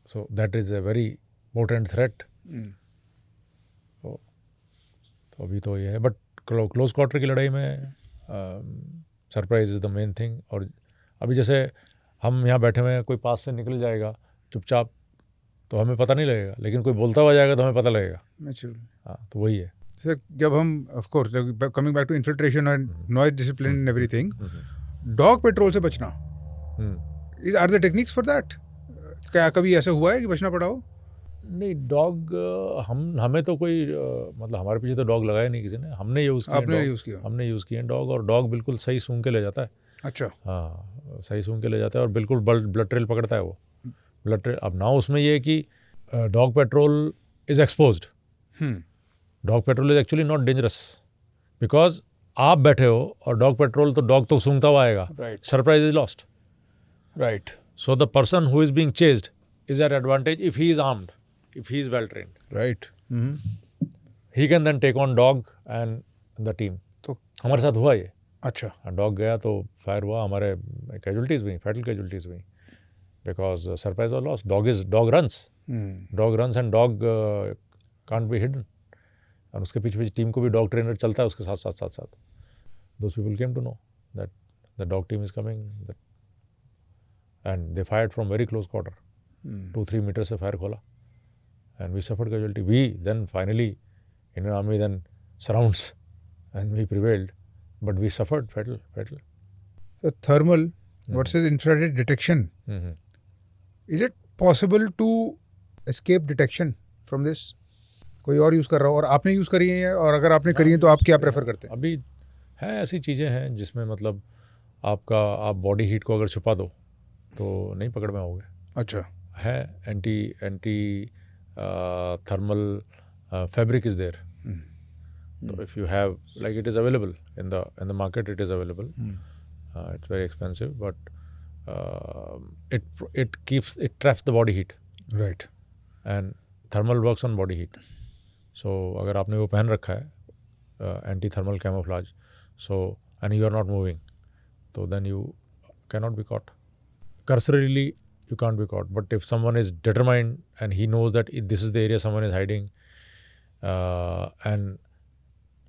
So that is a very potent threat. तो अभी तो ये है. बट क्लोज क्वार्टर की लड़ाई में surprise is the main thing. और अभी जैसे हम यहाँ बैठे हुए हैं, कोई पास से निकल जाएगा चुपचाप तो हमें पता नहीं लगेगा, लेकिन कोई बोलता हुआ जाएगा तो हमें पता लगेगा. नेचुरली. हाँ, तो वही है. सर, जब हम of course coming back to infiltration and noise discipline and everything, dog patrol से बचना, are the techniques for that? क्या कभी ऐसा हुआ है कि बचना पड़ा हो? नहीं, डॉग हमें तो कोई मतलब हमारे पीछे तो डॉग लगाया नहीं किसी ने. हमने यूज़ किया. आपने यूज़ किया? हमने यूज़ किए डॉग, और डॉग बिल्कुल सही सूंघ के ले जाता है. अच्छा. हाँ, सही सूंघ के ले जाता है और बिल्कुल ब्लड ट्रेल पकड़ता है वो. Blood trail. अब ना उसमें ये है कि dog petrol is exposed. Dog petrol is actually not dangerous because आप बैठे हो और डॉग पेट्रोल तो डॉग तो सूंघता हुआ आएगा. Right. Surprise is lost. Right. So the person who is being chased is at advantage if he is armed, if he is well trained. Right. Mm-hmm. He can then take on dog and the team. तो हमारे साथ हुआ ये. अच्छा. डॉग गया तो फायर हुआ, हमारे कैजुअलिटीज़ हुई, फैटल कैजुअलिटीज़ हुई because surprise was lost. Dog runs. Dog runs and dog can't be hidden. और उसके पीछे पीछे टीम को भी डॉग ट्रेनर चलता है उसके साथ साथ साथ साथ. Those people came to know that the dog team is coming and they fired from very close quarter. 2-3 metre से फायर खोला and we suffered casualty. We then finally Indian army then surrounds and we prevailed but we suffered fatal. So thermal versus infrared detection. Is it possible to escape detection from this? कोई और यूज़ कर रहा हो और आपने यूज़ करी है, और अगर आपने करी है तो आप क्या प्रेफर करते हैं? अभी है ऐसी चीज़ें हैं जिसमें मतलब आप बॉडी हीट को अगर छुपा दो तो नहीं पकड़ में आओगे. अच्छा. है anti thermal fabric is there. So if you have, like, it is available in the market, it is available. It's very expensive, but it traps the body heat. Right. And thermal works on body heat. So अगर आपने वो पहन रखा है anti-thermal camouflage, so and you are not moving, so then you cannot be caught. Cursorily you can't be caught, but if someone is determined and he knows that this is the area someone is hiding, and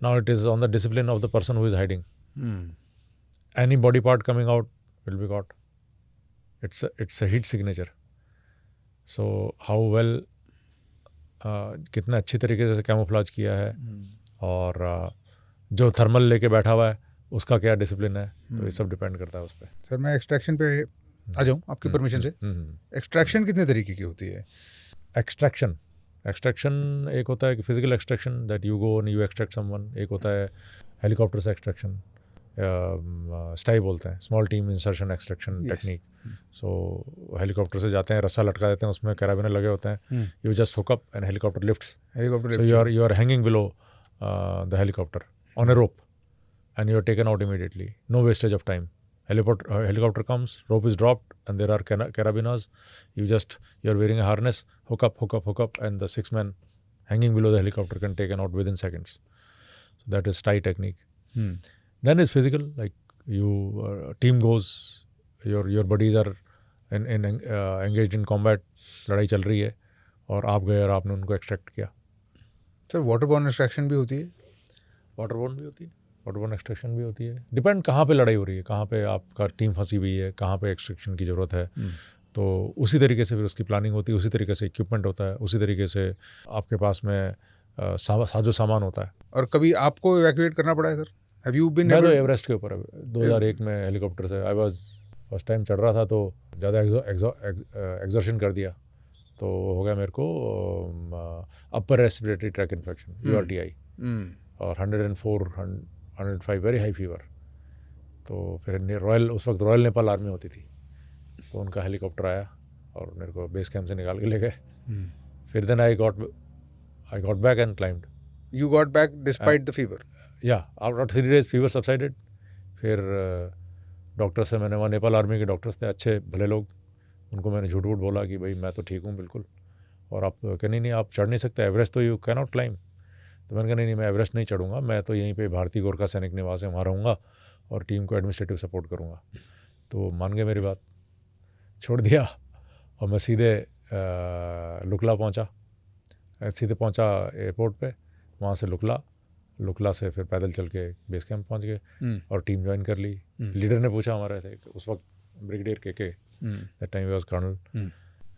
now it is on the discipline of the person who is hiding. Any body part coming out will be caught. It's a heat signature. So how well कितने अच्छी तरीके से कैमोफ्लाज किया है और जो थर्मल लेके बैठा हुआ है उसका क्या डिसिप्लिन है, तो ये सब डिपेंड करता है उस पर. सर मैं एक्सट्रैक्शन पे आ जाऊँ आपकी परमिशन से. एक्सट्रैक्शन कितने तरीके की होती है? एक्सट्रैक्शन एक होता है कि physical extraction, that you go and you extract someone. एक होता है हेलीकॉप्टर से एक्सट्रैक्शन, स्टाई बोलते हैं, small team insertion extraction technique. So helicopter से जाते हैं, रस्सा लटका देते हैं, उसमें कैराबिनर लगे होते हैं. You just hook up and helicopter lifts. So you are hanging below the helicopter on a rope and you are taken out immediately. No wastage of time. Helicopter comes, rope is dropped, and there are carabiners. You are wearing a harness, hook up, and the 6 men hanging below the helicopter can taken out within seconds. So that is tie technique. Then is physical, like team goes, your buddies are engaged in combat, लड़ाई चल रही है और आप गए और आपने उनको एक्सट्रैक्ट किया. सर वाटरबॉर्न एक्सट्रैक्शन भी होती है? वाटरबॉर्न भी होती है, वाटरबॉर्न एक्सट्रैक्शन भी होती है. डिपेंड कहाँ पे लड़ाई हो रही है, कहाँ पे आपका टीम फंसी हुई है, कहाँ पे एक्सट्रैक्शन की ज़रूरत है. तो उसी तरीके से फिर उसकी प्लानिंग होती है, उसी तरीके से इक्विपमेंट होता है, उसी तरीके से आपके पास में साजो सामान होता है. और कभी आपको इवैक्यूएट करना पड़ा है सर? Have you been? मैं तो एवरेस्ट के ऊपर 2001 में हेलीकॉप्टर से आई वाज फर्स्ट टाइम चढ़ रहा था, तो ज़्यादा एक्सर्शन कर दिया तो हो गया मेरे को upper respiratory tract infection, URTI, और 104-105 वेरी हाई फीवर. तो फिर उस वक्त रॉयल नेपाल आर्मी होती थी, तो उनका हेलीकॉप्टर आया और मेरे को बेस कैंप से निकाल के ले गए. फिर then I got back and climbed. You got back despite the fever? या आफ्टर 3 days फीवर सबसाइडेड. फिर डॉक्टर से मैंने, वहाँ नेपाल आर्मी के डॉक्टर्स थे, अच्छे भले लोग, उनको मैंने झूठ बोला कि भाई मैं तो ठीक हूँ बिल्कुल, और आप कह नहीं आप चढ़ नहीं सकते एवरेस्ट, तो यू कैन नॉट क्लाइम. तो मैंने कहा नहीं मैं एवरेस्ट नहीं चढ़ूँगा, मैं तो यहीं पे भारतीय गोरखा सैनिक निवास है वहाँ रहूँगा और टीम को एडमिनिस्ट्रेटिव सपोर्ट करूँगा. तो मान गए मेरी बात, छोड़ दिया और मैं सीधे लुकला पहुँचा एयरपोर्ट पे. वहाँ से लुकला से फिर पैदल चल के बेस कैंप पहुँच गए और टीम ज्वाइन कर ली. लीडर ने पूछा हमारे थे उस वक्त ब्रिगेडियर के दैट टाइम वाज कर्नल,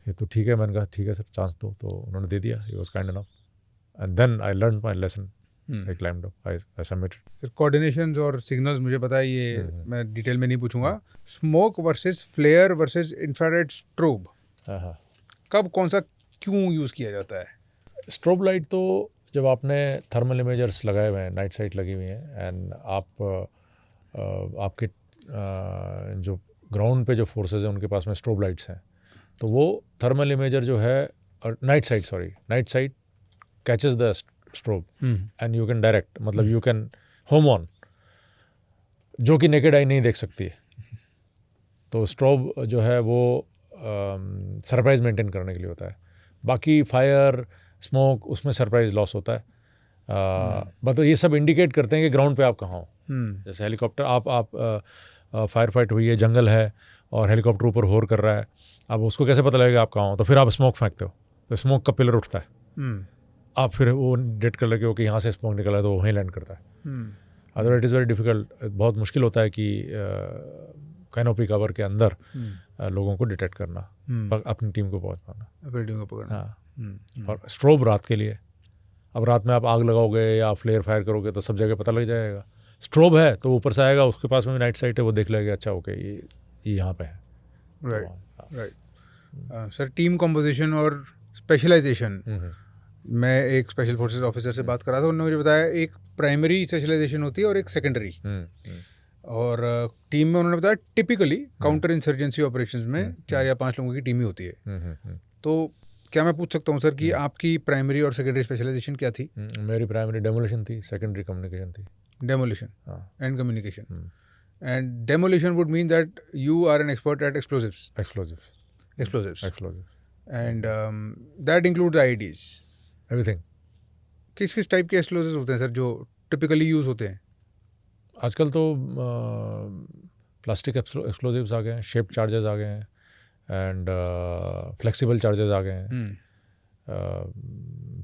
ये तो ठीक है. मैंने कहा ठीक है सर चांस दो, तो उन्होंने दे दिया. He was kind enough. And then I learned my lesson. I climbed up. I submitted. Sir coordinations और सिग्नल्स मुझे पता है, ये मैं डिटेल में नहीं पूछूंगा. Smoke versus flare versus infrared strobe, कब कौन सा क्यों यूज़ किया जाता है? स्ट्रोब लाइट तो जब आपने थर्मल इमेजर्स लगाए हुए हैं, नाइट साइट लगी हुई हैं, एंड आपके जो ग्राउंड पे जो फोर्सेज हैं उनके पास में स्ट्रोब लाइट्स हैं, तो वो थर्मल इमेजर जो है, और night sight catches the strobe and you can direct, मतलब यू कैन होम ऑन, जो कि नेकेड आई नहीं देख सकती है। तो स्ट्रोब जो है वो सरप्राइज मेंटेन करने के लिए होता है। बाकी फायर, स्मोक, उसमें सरप्राइज लॉस होता है। बट ये सब इंडिकेट करते हैं कि ग्राउंड पे आप कहाँ हो। जैसे हेलीकॉप्टर, आप फायर फाइट हुई है, जंगल है और हेलीकॉप्टर ऊपर होर कर रहा है, अब उसको कैसे पता लगेगा आप कहाँ हो? तो फिर आप स्मोक फेंकते हो, तो स्मोक का पिलर उठता है, आप फिर वो डिटेक्ट कर लगे हो कि यहाँ से स्मोक निकला है, तो वहीं लैंड करता है। Otherwise it is very difficult, बहुत मुश्किल होता है कि कैनोपी कवर के अंदर लोगों को डिटेक्ट करना, अपनी टीम को पहुँच पाना। हाँ, और स्ट्रोब रात के लिए, अब रात में आप आग लगाओगे या फ्लेयर फायर करोगे तो सब जगह पता लग जाएगा। स्ट्रोब है तो ऊपर से आएगा, उसके पास में भी नाइट साइट है, वो देख लेगा अच्छा ओके ये यहाँ पे है। राइट सर, टीम कॉम्पोजिशन और स्पेशलाइजेशन, मैं एक स्पेशल फोर्सेस ऑफिसर से बात कर रहा था, उन्होंने मुझे बताया एक प्राइमरी स्पेशलाइजेशन होती है और एक सेकेंडरी। और टीम में उन्होंने बताया टिपिकली काउंटर इंसर्जेंसी ऑपरेशंस में 4 या 5 लोगों की टीम ही होती है। तो क्या मैं पूछ सकता हूँ सर कि आपकी प्राइमरी और सेकेंडरी स्पेशलाइजेशन क्या थी? मेरी प्राइमरी डेमोलिशन थी, सेकेंडरी कम्युनिकेशन थी। Demolition and communication. And demolition would mean that you are an expert at explosives. And that includes IEDs, everything. किस किस टाइप के एक्सप्लोजिव्स होते हैं सर जो टिपिकली यूज होते हैं? आजकल तो प्लास्टिक एक्सप्लोजिव्स आ गए हैं, शेप चार्जेस आ गए हैं, एंड फ्लेक्सिबल चार्जेस आ गए हैं,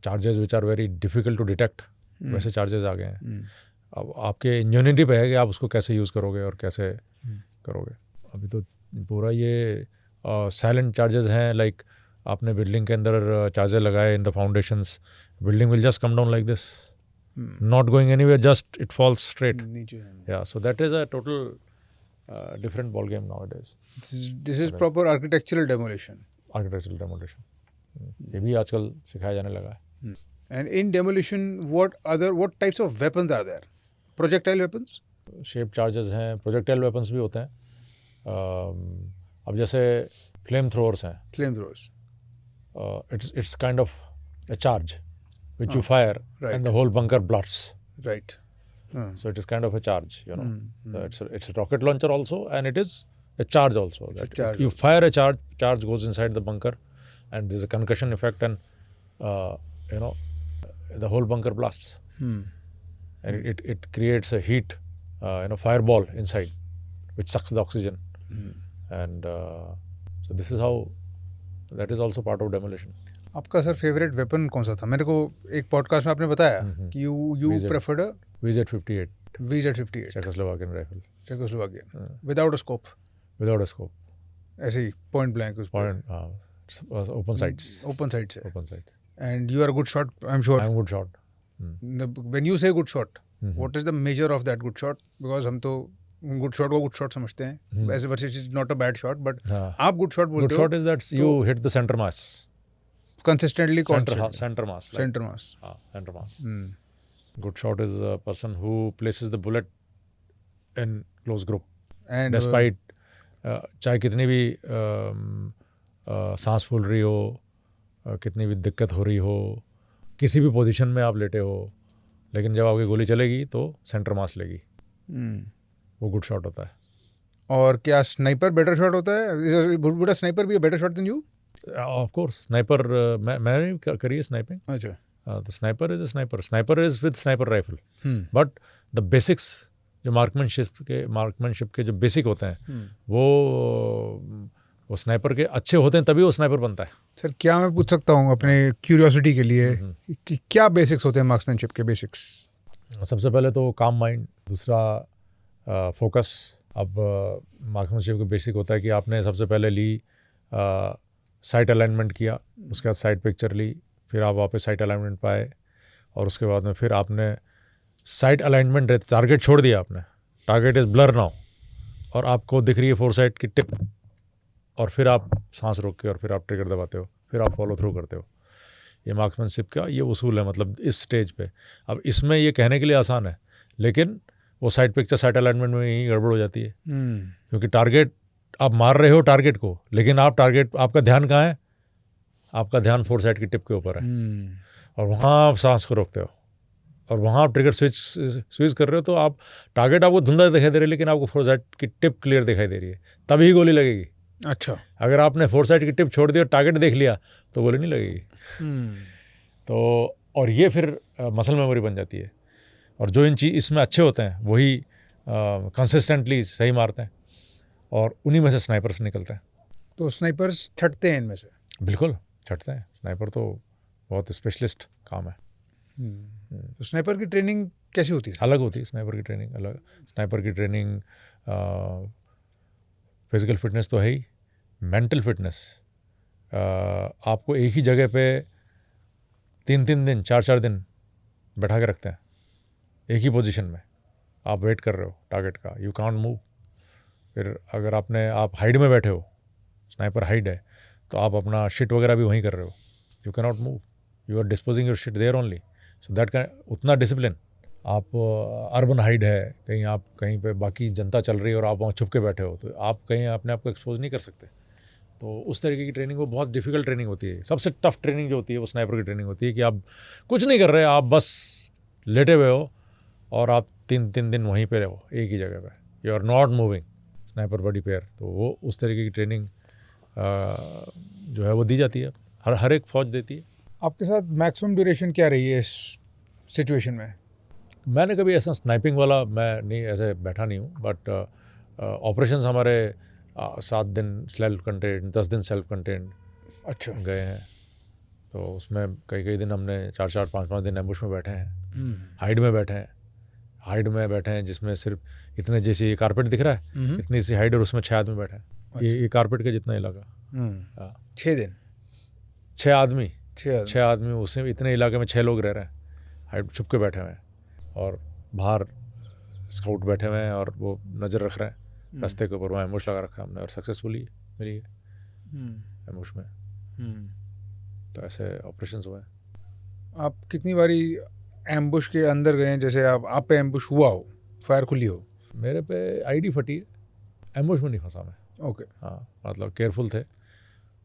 charges which are very difficult to detect, वैसे चार्जेस आ गए हैं। अब आपके इंजनिटी पे है कि आप उसको कैसे यूज़ करोगे और कैसे करोगे। अभी तो पूरा ये साइलेंट चार्जेस हैं, लाइक आपने बिल्डिंग के अंदर चार्जेस लगाए in the foundations, building will just come down like this, not going anywhere, just it falls straight. Yeah, so that is a total different ball game nowadays. This is proper architectural demolition. Architectural demolition. ये भी आजकल सिखाया जाने लगा है। And in demolition, what types of weapons are there? Projectile weapons? Shape charges हैं, projectile weapons भी होते हैं। अब जैसे flame throwers हैं। Flame throwers. It's kind of a charge which you fire, right. and the whole bunker bloods. Right. So it is kind of a charge, you know. It's a rocket launcher also, and it is a charge also. That charge you fire a charge goes inside the bunker, and there's a concussion effect, and you know, the whole bunker blasts, and it creates a heat, fireball inside, which sucks the oxygen, and so this is how, that is also part of demolition. आपका सर फेवरेट वेपन कौन सा था? मेरे को एक पॉडकास्ट में आपने बताया कि you preferred a VZ-58 VZ-58 Czechoslovakian rifle, without a scope, ऐसे ही point blank, open sights. And you are a good shot, I'm sure. I'm a good shot. When you say good shot, what is the measure of that good shot? Because हम तो गुड शॉट को गुड शॉट समझते हैं, ऐसे versus is not a bad shot, but आप गुड शॉट बोलते हो। Good shot is that you hit the center mass. Consistently, Center mass. Center mass. Good shot is a person who places the bullet in close group. And despite चाहे कितनी भी सांस फूल रही हो, कितनी भी दिक्कत हो रही हो, किसी भी पोजीशन में आप लेटे हो, लेकिन जब आपकी गोली चलेगी तो सेंटर मास लेगी, वो गुड शॉट होता है। और क्या स्नाइपर बेटर शॉट होता है? Would a sniper be a better shot than you? Of course, sniper. मैंने करी है स्नाइपिंग। अच्छा। The sniper is a sniper. Sniper is with sniper rifle. But the basics जो मार्कमैनशिप के जो बेसिक होते हैं, वो स्नाइपर के अच्छे होते हैं, तभी वो स्नाइपर बनता है। सर क्या मैं पूछ सकता हूँ अपने क्यूरियोसिटी के लिए कि क्या बेसिक्स होते हैं मार्क्समैनशिप के? बेसिक्स सबसे पहले तो काम माइंड, दूसरा फोकस। अब मार्क्समैनशिप का बेसिक होता है कि आपने सबसे पहले ली साइट अलाइनमेंट किया, उसके बाद साइट पिक्चर ली, फिर आप वापस साइट अलाइनमेंट पे आए, और उसके बाद में फिर आपने साइट अलाइनमेंट रहते, टारगेट छोड़ दिया आपने, टारगेट इज़ ब्लर नाउ, और आपको दिख रही है फोरसाइट की टिप, और फिर आप सांस रोक के और फिर आप ट्रिगर दबाते हो, फिर आप फॉलो थ्रू करते हो। ये मार्क्समैनशिप का ये उसूल है, मतलब इस स्टेज पे। अब इसमें ये कहने के लिए आसान है, लेकिन वो साइट पिक्चर साइट अलाइनमेंट में ही गड़बड़ हो जाती है, क्योंकि टारगेट आप मार रहे हो टारगेट को, लेकिन आपका ध्यान कहाँ है? आपका ध्यान फोरसाइट की टिप के ऊपर है, और वहाँ आप सांस को रोकते हो, और वहाँ आप ट्रिगर स्विच कर रहे हो तो आप टारगेट आपको धुंधला दिखाई दे रही है, लेकिन आपको फोर साइड की टिप क्लियर दिखाई दे रही है, तभी गोली लगेगी। अच्छा। अगर आपने फोर साइड की टिप छोड़ दी और टारगेट देख लिया तो गोली नहीं लगेगी। तो और ये फिर मसल मेमोरी बन जाती है। और जो इसमें अच्छे होते हैं वही कंसिस्टेंटली सही मारते हैं, और उन्हीं में से स्नाइपर्स निकलते हैं। तो स्नाइपर्स छटते हैं इनमें से? बिल्कुल छटते हैं। स्नाइपर तो बहुत स्पेशलिस्ट काम है। तो स्नाइपर की ट्रेनिंग कैसी होती है? अलग होती है स्नाइपर की ट्रेनिंग, अलग। स्नाइपर की ट्रेनिंग फिजिकल फिटनेस तो है ही, मेंटल फिटनेस। आपको एक ही जगह पे 3-3 दिन 4-4 दिन बैठा के रखते हैं, एक ही पोजीशन में आप वेट कर रहे हो टारगेट का, यू कांट मूव। फिर अगर आप हाइड में बैठे हो, स्नाइपर हाइड है, तो आप अपना शिट वगैरह भी वहीं कर रहे हो, you can not move, you are disposing your shit there only. So that can उतना डिसिप्लिन। आप अर्बन हाइड है, कहीं आप कहीं पे बाकी जनता चल रही है और आप वहाँ छुप के बैठे हो, तो आप कहीं अपने आप को एक्सपोज नहीं कर सकते। तो उस तरीके की ट्रेनिंग वो बहुत डिफ़िकल्ट ट्रेनिंग होती है। सबसे टफ ट्रेनिंग जो होती है वो स्नाइपर की ट्रेनिंग होती है कि आप कुछ नहीं कर रहे, आप बस लेटे हुए हो और आप 3-3 दिन वहीं पे रहो एक ही जगह पे, you are not moving, sniper body pair. तो वो उस तरीके की ट्रेनिंग जो है वो दी जाती है, हर एक फौज देती है। आपके साथ मैक्सिमम ड्यूरेशन क्या रही है इस सिचुएशन में? मैंने कभी ऐसा स्नाइपिंग वाला मैं नहीं ऐसे बैठा नहीं हूँ, बट ऑपरेशंस हमारे 7 दिन सेल्फ कंटेंट, 10 दिन सेल्फ कंटेंट अच्छा गए हैं। तो उसमें कई दिन हमने 4-4, 5-5 दिन एम्बुश में बैठे हैं, हाइड में बैठे हैं जिसमें सिर्फ इतने, जैसे ये कारपेट दिख रहा है, इतनी सी हाइड और उसमें 6 आदमी बैठे हैं। ये कारपेट का जितना इलाका, 6 दिन 6 आदमी 6 आदमी उसमें इतने इलाके में 6 लोग रह रहे हैं, हाइड छुप के बैठे हुए हैं, और बाहर स्काउट बैठे हुए हैं और वो नज़र रख रहे हैं रास्ते के ऊपर। वहाँ एम्बुश लगा रखा है हमने और सक्सेसफुली मिली है एम्बुश में। तो ऐसे ऑपरेशंस हुए हैं। आप कितनी बारी एम्बुश के अंदर गए हैं? जैसे आप पे एम्बुश हुआ हो, फायर खुली हो? मेरे पे आईडी फटी है, एम्बुश में नहीं फंसा मैं। ओके। हाँ, मतलब केयरफुल थे,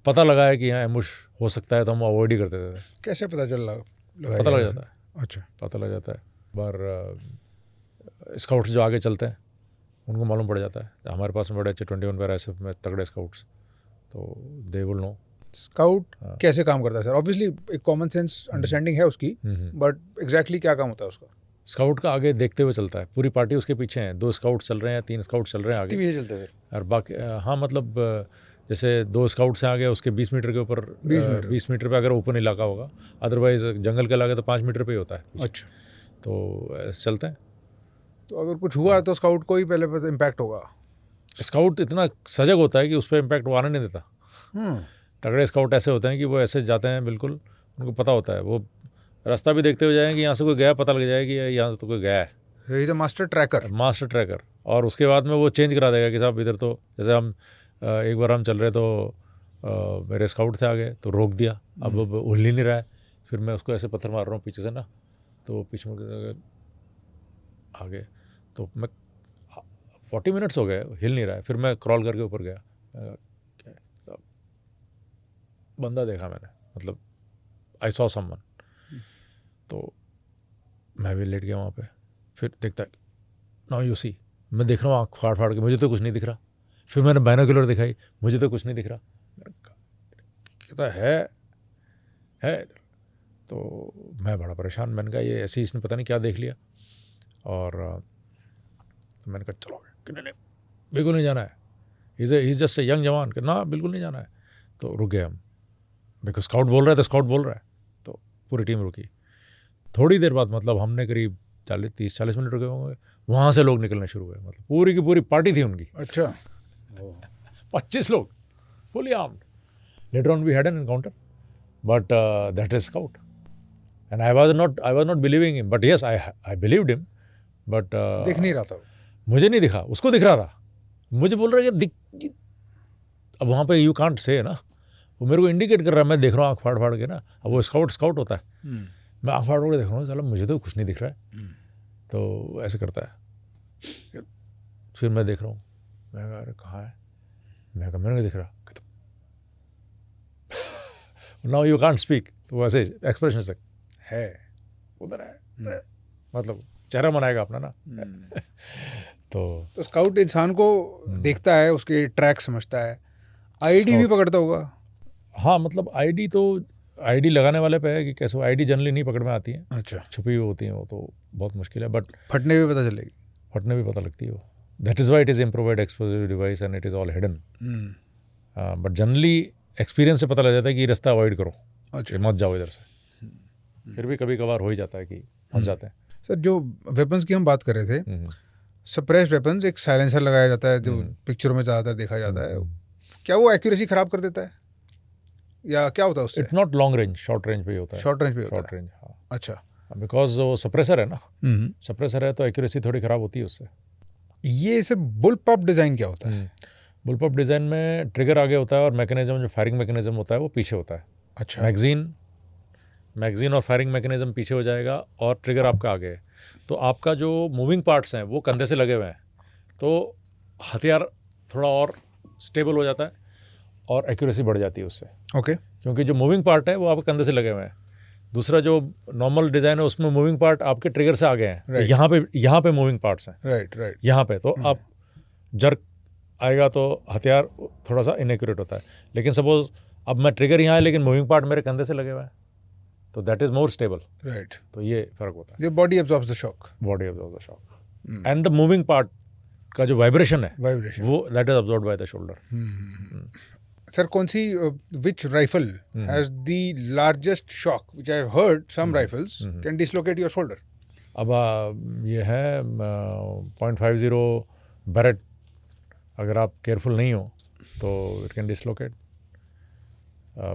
पता लगा है कि यहाँ एम्बुश हो सकता है तो हम अवॉइड ही करते थे। कैसे पता चल लगा? पता लग जाता है। अच्छा, पता लग जाता है। बार स्काउट्स जो आगे चलते हैं उनको मालूम पड़ जाता है। हमारे पास में बड़े अच्छे 21 पैरा SF में तगड़े स्काउट्स, तो दे विल नो। स्काउट कैसे काम करता है सर? ऑब्वियसली एक कॉमन सेंस अंडरस्टैंडिंग है उसकी, बट एग्जैक्टली क्या काम होता है उसका? स्काउट का आगे देखते हुए चलता है, पूरी पार्टी उसके पीछे है, 2 स्काउट चल रहे हैं, 3 स्काउट चल रहे हैं आगे, पीछे चलते हैं और बाकी हाँ मतलब जैसे 2 स्काउट्स हैं आगे, उसके 20 मीटर के ऊपर 20 मीटर पे अगर ओपन इलाका होगा, अदरवाइज जंगल के इलाके तो 5 मीटर पे ही होता है। अच्छा, तो ऐसे चलते हैं। तो अगर कुछ हुआ तो स्काउट को ही पहले इम्पैक्ट होगा? स्काउट इतना सजग होता है कि उस पर इम्पैक्ट वो आने नहीं देता। तगड़े स्काउट ऐसे होते हैं कि वो ऐसे जाते हैं, बिल्कुल उनको पता होता है, वो रास्ता भी देखते हुए जाएंगे कि यहाँ से कोई गया, पता लग जाएगा कि यहाँ से तो कोई गया है। He is a master tracker. और उसके बाद में वो चेंज करा देगा कि साहब इधर तो, जैसे हम एक बार हम चल रहे तो मेरे स्काउट थे आगे, तो रोक दिया, अब हिल ही नहीं रहा है। फिर मैं उसको ऐसे पत्थर मार रहा हूँ पीछे से ना, तो वो पीछे मुड़ आगे, तो मैं 40 मिनट्स हो गए, हिल नहीं रहा है। फिर मैं क्रॉल करके ऊपर गया, क्या है, बंदा देखा मैंने, मतलब आई सॉ समवन। तो मैं भी लेट गया वहाँ पे। फिर देखता है, नाउ यू सी, मैं देख रहा हूँ आँख फाड़ फाड़ के, मुझे तो कुछ नहीं दिख रहा। फिर मैंने बाइनोक्यूलर दिखाई, मुझे तो कुछ नहीं दिख रहा। कहता है। तो मैं बड़ा परेशान, मैंने कहा ये ऐसे इसने पता नहीं क्या देख लिया। और तो मैंने कहा चलो, कि नहीं बिल्कुल नहीं जाना है, he is just a young जवान, कि ना बिल्कुल नहीं जाना है। तो रुक गए हम, बिकॉज स्काउट बोल रहा है तो स्काउट बोल रहा है, तो पूरी टीम रुकी। थोड़ी देर बाद, मतलब हमने करीब 30-40 मिनट रुके होंगे, वहाँ से लोग निकलने शुरू हुए, मतलब पूरी की पूरी पार्टी थी उनकी। अच्छा, 25 लोग fully armed. Later on we had an encounter, but that is scout, and I was not believing him, but yes I believed him, but दिख नहीं रहा था। मुझे नहीं दिखा, उसको दिख रहा था। मुझे बोल रहा है कि अब वहाँ पे यू कांट से ना, वो मेरे को इंडिकेट कर रहा है, मैं देख रहा हूँ आँख फाड़ फाड़ के ना। अब वो स्काउट होता है, मैं आँख फाड़ फाड़ के देख रहा हूँ, चलो मुझे तो कुछ नहीं दिख रहा है। तो ऐसे करता है। फिर मैं देख रहा हूँ, मैं कहा अरे कहाँ है, मैं कहा मेरे को दिख रहा। नाउ यू कांट स्पीक, तो वैसे एक्सप्रेशन तक है, उधर है, मतलब चेहरा बनाएगा अपना ना। तो स्काउट इंसान को देखता है, उसके ट्रैक समझता है, आईडी भी पकड़ता होगा। हाँ, मतलब आईडी लगाने वाले पे है कि कैसे। आईडी जनरली नहीं पकड़ में आती है, अच्छा, छुपी हुई होती है, वो तो बहुत मुश्किल है। बट फटने भी पता चलेगी। फटने भी पता लगती है वो। That is why it is improvised explosive device and it is all hidden. But generally experience से पता लग जाता है कि ये रास्ता अवॉइड करो, अच्छा, मत जाओ इधर से। फिर भी कभी कभार हो ही जाता है कि फंस जाते हैं। सर जो वेपन्स की हम बात कर रहे थे, सप्रेस्ड वेपन्स, एक साइलेंसर लगाया जाता है जो पिक्चरों में ज़्यादातर देखा जाता है, क्या वो एक्यूरेसी खराब कर देता है या क्या होता है उससे? It's not long range, short range पे ही होता है। शॉर्ट रेंज पे होता शॉर्ट है। रेंज, हाँ। अच्छा, बिकॉज वो सप्रेसर है ना, सप्रेसर है तो एक्यूरेसी थोड़ी ख़राब होती है उससे। ये सर बुल पॉप डिज़ाइन क्या होता है? बुलपॉप डिज़ाइन में ट्रिगर आगे होता है और मैकेनिज्म, जो फायरिंग मैकेनिज्म होता है वो पीछे होता है। अच्छा, मैगजीन और फायरिंग मैकेनिज्म पीछे हो जाएगा और ट्रिगर आपका आगे है। तो आपका जो मूविंग पार्ट्स हैं वो कंधे से लगे हुए हैं, तो हथियार थोड़ा और स्टेबल हो जाता है और एक्यूरेसी बढ़ जाती है उससे। ओके, क्योंकि जो मूविंग पार्ट है वो आपके कंधे से लगे हुए हैं। दूसरा जो नॉर्मल डिज़ाइन है उसमें मूविंग पार्ट आपके ट्रिगर से आगे हैं। Right. यहाँ पे मूविंग पार्ट्स हैं, राइट, यहाँ पे तो आप जर्क आएगा तो हथियार थोड़ा सा इनएक्यूरेट होता है। लेकिन सपोज अब मैं ट्रिगर यहाँ है लेकिन मूविंग पार्ट मेरे कंधे से लगे हुए हैं, तो that is more stable. Right, तो ये फ़र्क होता है। Your body absorbs the shock, body absorb the shock and the moving part का जो वाइब्रेशन है वाइब्रेशन, वो that is absorbed by the shoulder. Sir कौन सी which rifle has the largest shock? Which I have heard some rifles can dislocate your shoulder. अब ये है 0.50 बैरेट, अगर आप केयरफुल नहीं हो तो इट कैन डिसलोकेट।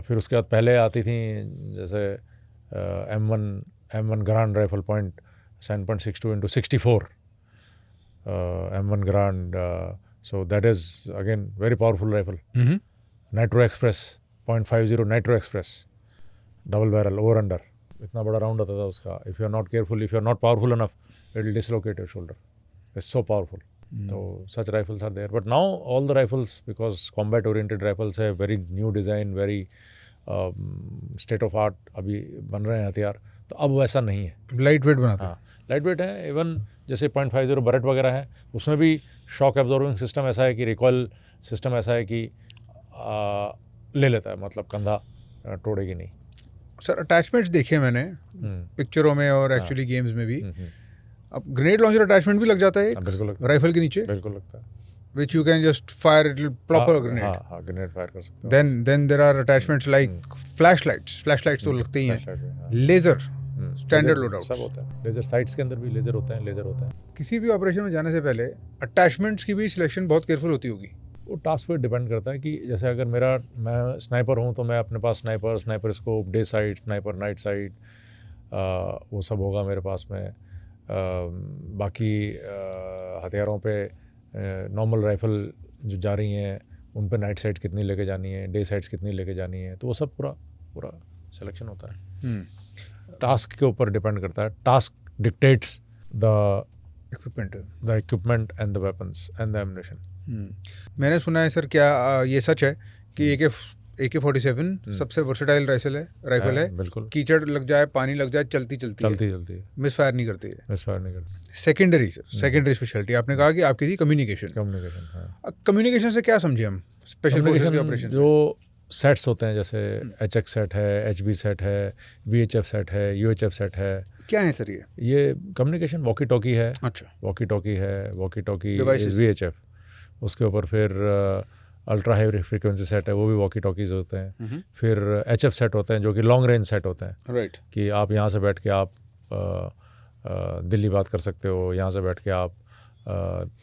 फिर उसके बाद पहले आती थी जैसे M1 grand rifle 7.62 into 64 M1 Garand, so that is again very powerful rifle. Nitro express 0.50 nitro express, double barrel, over under, इतना बड़ा राउंड होता था उसका। If you are not careful, if you are not powerful enough, it will dislocate your shoulder. It's so powerful. तो such rifles are there, but now all the rifles, because combat oriented rifles है, very new design, very state of art अभी बन रहे हैं हथियार, तो अब वैसा नहीं है। लाइट वेट बनाते हैं। हाँ, लाइट वेट है। इवन जैसे 0.50 बैरेट वगैरह है, उसमें भी शॉक एब्जॉर्बिंग सिस्टम ऐसा है कि रिकॉयल सिस्टम ऐसा है कि ले लेता है, मतलब कंधा तोड़ेगी नहीं। सर अटैचमेंट्स देखे मैंने पिक्चरों में और एक्चुअली गेम्स में भी। अब ग्रेनेड लॉन्चर अटैचमेंट भी लग जाता है बिल्कुल लगता है, राइफल के नीचे, बिल्कुल लगता है, which you can just fire it proper grenade. हाँ, ग्रेनेड फायर कर सकते हो। Then there are attachments like flashlights तो लगते ही हैं, लेजर स्टैंडर्ड लोडआउट सब होता है। लेजर साइट्स के अंदर भी लेजर होता है। किसी भी ऑपरेशन में जाने से पहले अटैचमेंट्स की भी सिलेक्शन बहुत केयरफुल होती होगी। वो टास्क पे डिपेंड करता है कि जैसे अगर मैं स्नाइपर हूँ तो मैं अपने पास sniper scope, day sight, sniper night sight, वो सब होगा मेरे पास में। बाकी हथियारों पे नॉर्मल राइफल जो जा रही हैं उन पे नाइट साइट कितनी लेके जानी है, डे साइट्स कितनी लेके जानी है, तो वो सब पूरा सिलेक्शन होता है। टास्क के ऊपर डिपेंड करता है। Task dictates the equipment and the weapons and the ammunition. मैंने सुना है सर, क्या ये सच है कि AK-47 सबसे वर्सेटाइल राइफल है? बिल्कुल। कीचड़ लग जाए, पानी लग जाए, चलती है, मिस फायर नहीं करती है। सेकेंडरी स्पेशलिटी आपने कहा कि आपकी थी कम्युनिकेशन। हाँ। कम्युनिकेशन से क्या समझे हम? स्पेशल फोर्सेस के ऑपरेशन जो सेट्स होते हैं, जैसे HX सेट है, HB सेट है, VHF सेट है, UHF सेट है। क्या है सर ये कम्युनिकेशन वॉकी टॉकी है। अच्छा, वॉकी टॉकी VHF। उसके ऊपर फिर अल्ट्रा हाई फ्रीक्वेंसी सेट है, वो भी वॉकी टॉकीज होते हैं। फिर HF सेट होते हैं जो कि लॉन्ग रेंज सेट होते हैं। राइट, कि आप यहाँ से बैठ के आप दिल्ली बात कर सकते हो, यहाँ से बैठ के आप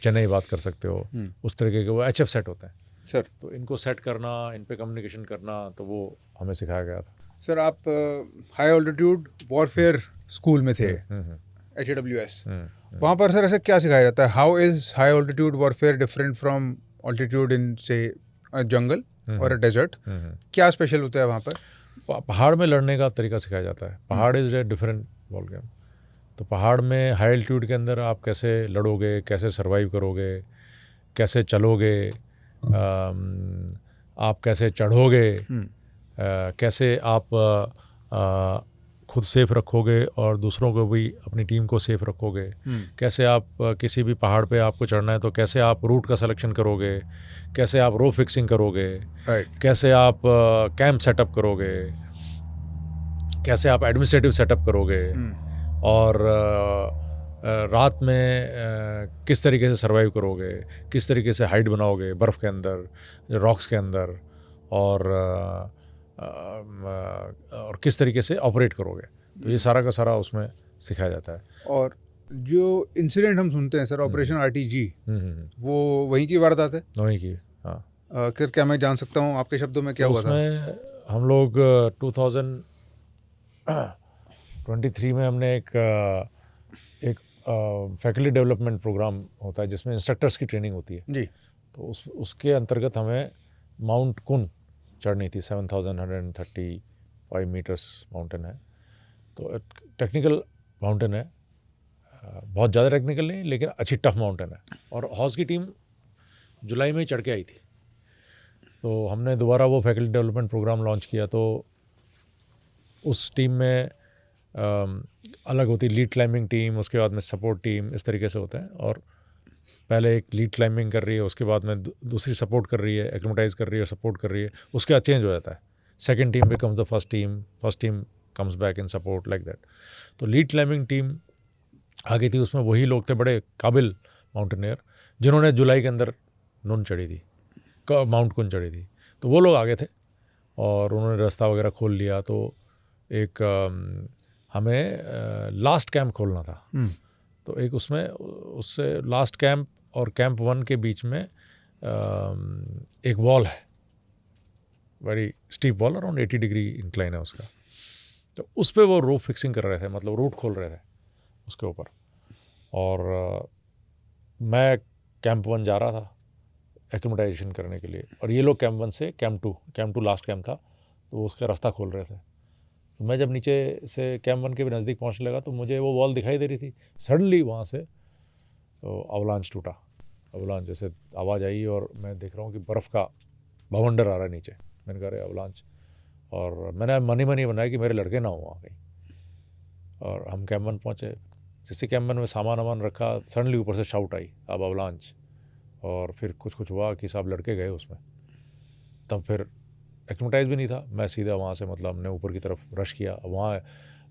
चेन्नई बात कर सकते हो, उस तरीके के वो HF सेट होते हैं सर। तो इनको सेट करना, इन पे कम्युनिकेशन करना, तो वो हमें सिखाया गया था। सर आप हाई ऑल्टीट्यूड वॉरफेयर स्कूल में थे, HAWS, वहाँ पर सर ऐसा क्या सिखाया जाता है? How is high altitude warfare different from altitude in से जंगल और डेजर्ट? क्या स्पेशल होता है वहाँ पर? पहाड़ में लड़ने का तरीका सिखाया जाता है। पहाड़ is a different ball game. तो पहाड़ में हाई एल्टीट्यूड के अंदर आप कैसे लड़ोगे, कैसे सर्वाइव करोगे, कैसे चलोगे, आप कैसे चढ़ोगे, कैसे आप खुद सेफ रखोगे और दूसरों को भी, अपनी टीम को सेफ रखोगे, कैसे आप किसी भी पहाड़ पे आपको चढ़ना है तो कैसे आप रूट का सिलेक्शन करोगे, कैसे आप रोप फिक्सिंग करोगे, कैसे आप कैंप सेटअप करोगे, कैसे आप एडमिनिस्ट्रेटिव सेटअप करोगे, और रात में किस तरीके से सर्वाइव करोगे, किस तरीके से हाइट बनाओगे बर्फ़ के अंदर, रॉक्स के अंदर, और किस तरीके से ऑपरेट करोगे। तो ये सारा का सारा उसमें सिखाया जाता है। और जो इंसिडेंट हम सुनते हैं सर, ऑपरेशन आरटीजी, वो वहीं की वारदात है? वहीं की, हाँ। क्या मैं जान सकता हूँ आपके शब्दों में क्या तो हुआ था? उसमें हम लोग 2023 में हमने एक फैकल्टी डेवलपमेंट प्रोग्राम होता है जिसमें इंस्ट्रक्टर्स की ट्रेनिंग होती है जी। तो उसके अंतर्गत हमें माउंट कुन चढ़नी थी। 7,135 मीटर्स माउंटेन है, तो टेक्निकल माउंटेन है, बहुत ज़्यादा टेक्निकल नहीं लेकिन अच्छी टफ माउंटेन है। और हॉस की टीम जुलाई में ही चढ़ के आई थी, तो हमने दोबारा वो फैकल्टी डेवलपमेंट प्रोग्राम लॉन्च किया। तो उस टीम में अलग होती लीड क्लाइंबिंग टीम, उसके बाद में सपोर्ट टीम, इस तरीके से होता है। और पहले एक लीड क्लाइंबिंग कर रही है, उसके बाद में दूसरी सपोर्ट कर रही है, एक्लिमेटाइज कर रही है, सपोर्ट कर रही है, उसके बाद चेंज हो जाता है। Second team becomes the first team comes back in support, like that. तो लीड क्लाइंबिंग टीम आगे थी, उसमें वही लोग थे बड़े काबिल माउंटेनियर जिन्होंने जुलाई के अंदर नुन चढ़ी थी, माउंट कुन चढ़ी थी। तो वो लोग आगे थे और उन्होंने रास्ता वगैरह खोल लिया। तो एक हमें लास्ट कैंप खोलना था, तो एक उससे लास्ट कैंप और कैंप 1 के बीच में एक वॉल है, very steep wall, around 80 degree incline है उसका। तो उस पर वो रोप फिक्सिंग कर रहे थे, मतलब रूट खोल रहे थे उसके ऊपर। और मैं कैंप 1 जा रहा था एक्लिमेटाइजेशन करने के लिए, और ये लोग कैंप 1 से कैंप 2 लास्ट कैंप था, तो उसका रास्ता खोल रहे थे। तो मैं जब नीचे से कैंप 1 के भी नज़दीक पहुंचने लगा तो मुझे वो वॉल दिखाई दे रही थी। सडनली वहाँ से तो अवलांच टूटा, अवलांच जैसे आवाज़ आई और मैं देख रहा हूँ कि बर्फ़ का भवंडर आ रहा है नीचे। मैंने कहा अवलांच, और मैंने मन ही बनाया कि मेरे लड़के ना हो वहाँ कहीं। और हम कैंप 1 पहुँचे, जैसे कैंप 1 में सामान वामान रखा, सडनली ऊपर से शाउट आई, अब अवलांच। और फिर कुछ हुआ कि साहब लड़के गए उसमें। तब फिर एक्लिमेटाइज भी नहीं था, मैं सीधा वहाँ से मतलब हमने ऊपर की तरफ रश किया। वहाँ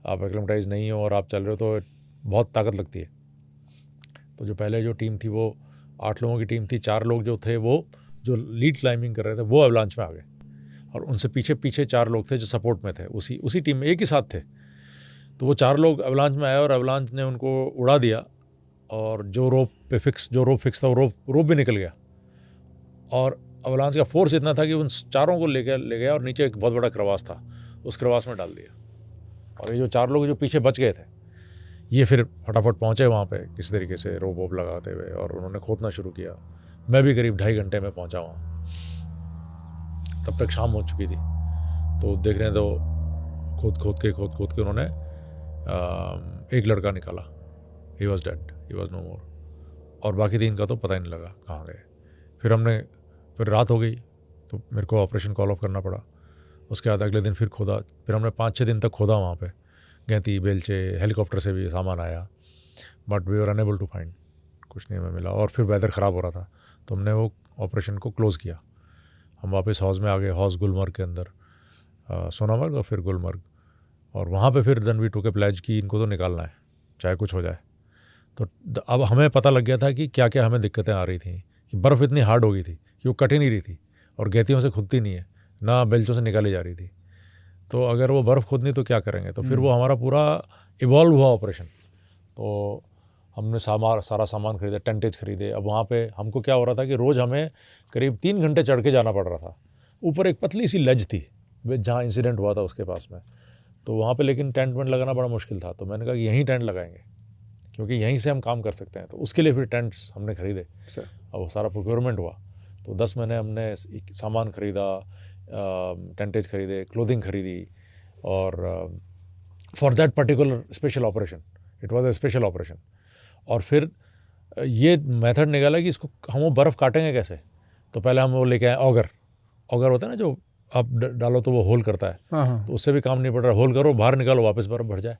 आप एक्लिमेटाइज नहीं हो और आप चल रहे हो तो बहुत ताकत लगती है। तो जो पहले जो टीम थी वो 8 लोगों की टीम थी, 4 लोग जो थे वो जो लीड क्लाइंबिंग कर रहे थे वो अवलांच में आ गए, और उनसे पीछे 4 लोग थे जो सपोर्ट में थे, उसी टीम में एक ही साथ थे। तो वो 4 लोग अवलांच में आए और अवलांच ने उनको उड़ा दिया, और जो रोप फिक्स था वो रोप भी निकल गया। और अवलांच का फोर्स इतना था कि उन 4 को ले गया और नीचे एक बहुत बड़ा क्रवास था, उस क्रवास में डाल दिया। और ये जो 4 लोग जो पीछे बच गए थे, ये फिर फटाफट पहुँचे वहाँ पे किसी तरीके से रोप लगाते हुए, और उन्होंने खोदना शुरू किया। मैं भी करीब 2.5 घंटे में पहुँचा वहाँ, तब तक शाम हो चुकी थी। तो देख रहे हैं तो खोद के उन्होंने एक लड़का निकाला, he was dead, he was no more. और बाकी 3 का तो पता ही नहीं लगा कहाँ गए। फिर रात हो गई तो मेरे को ऑपरेशन कॉल ऑफ करना पड़ा। उसके बाद अगले दिन फिर खोदा, फिर हमने 5-6 दिन तक खोदा वहाँ पे, गैंती बेलचे, हेलीकॉप्टर से भी सामान आया, but we were unable to find, कुछ नहीं हमें मिला। और फिर वेदर ख़राब हो रहा था तो हमने वो ऑपरेशन को क्लोज़ किया। हम वापस हौज़ में आ गए, हौज़ गुलमर्ग के अंदर, सोनामर्ग और फिर गुलमर्ग। और वहाँ पे फिर then we took a pledge कि इनको तो निकालना है चाहे कुछ हो जाए। तो अब हमें पता लग गया था कि क्या क्या हमें दिक्कतें आ रही थी, कि बर्फ़ इतनी हार्ड हो गई थी कि वो कट ही नहीं रही थी, और गैतियों से खुदती नहीं है, ना बेल्चों से निकाली जा रही थी। तो अगर वो बर्फ़ खोदनी तो क्या करेंगे। तो फिर वो हमारा पूरा इवॉल्व हुआ ऑपरेशन। तो हमने सारा सामान खरीदा, टेंटेज खरीदे। अब वहाँ पे हमको क्या हो रहा था कि रोज़ हमें करीब 3 घंटे चढ़ के जाना पड़ रहा था। ऊपर एक पतली सी लज थी जहाँ इंसिडेंट हुआ था उसके पास में, तो वहाँ पे लेकिन टेंट वेंट लगाना बड़ा मुश्किल था। तो मैंने कहा कि यहीं टेंट लगाएंगे, क्योंकि यहीं से हम काम कर सकते हैं। तो उसके लिए फिर टेंट्स हमने खरीदे सर, और वो सारा प्रोक्योरमेंट हुआ। तो 10 महीने हमने सामान खरीदा, टेंटेज खरीदे, क्लोथिंग खरीदी, और for that particular special operation, it was a special operation. और फिर ये मेथड निकाला कि इसको हम वो बर्फ़ काटेंगे कैसे। तो पहले हम वो लेके आए ऑगर होता है ना, जो आप डालो तो वो होल करता है, हाँ हाँ तो उससे भी काम नहीं पड़ रहा, होल करो बाहर निकालो वापस बर्फ भर जाए।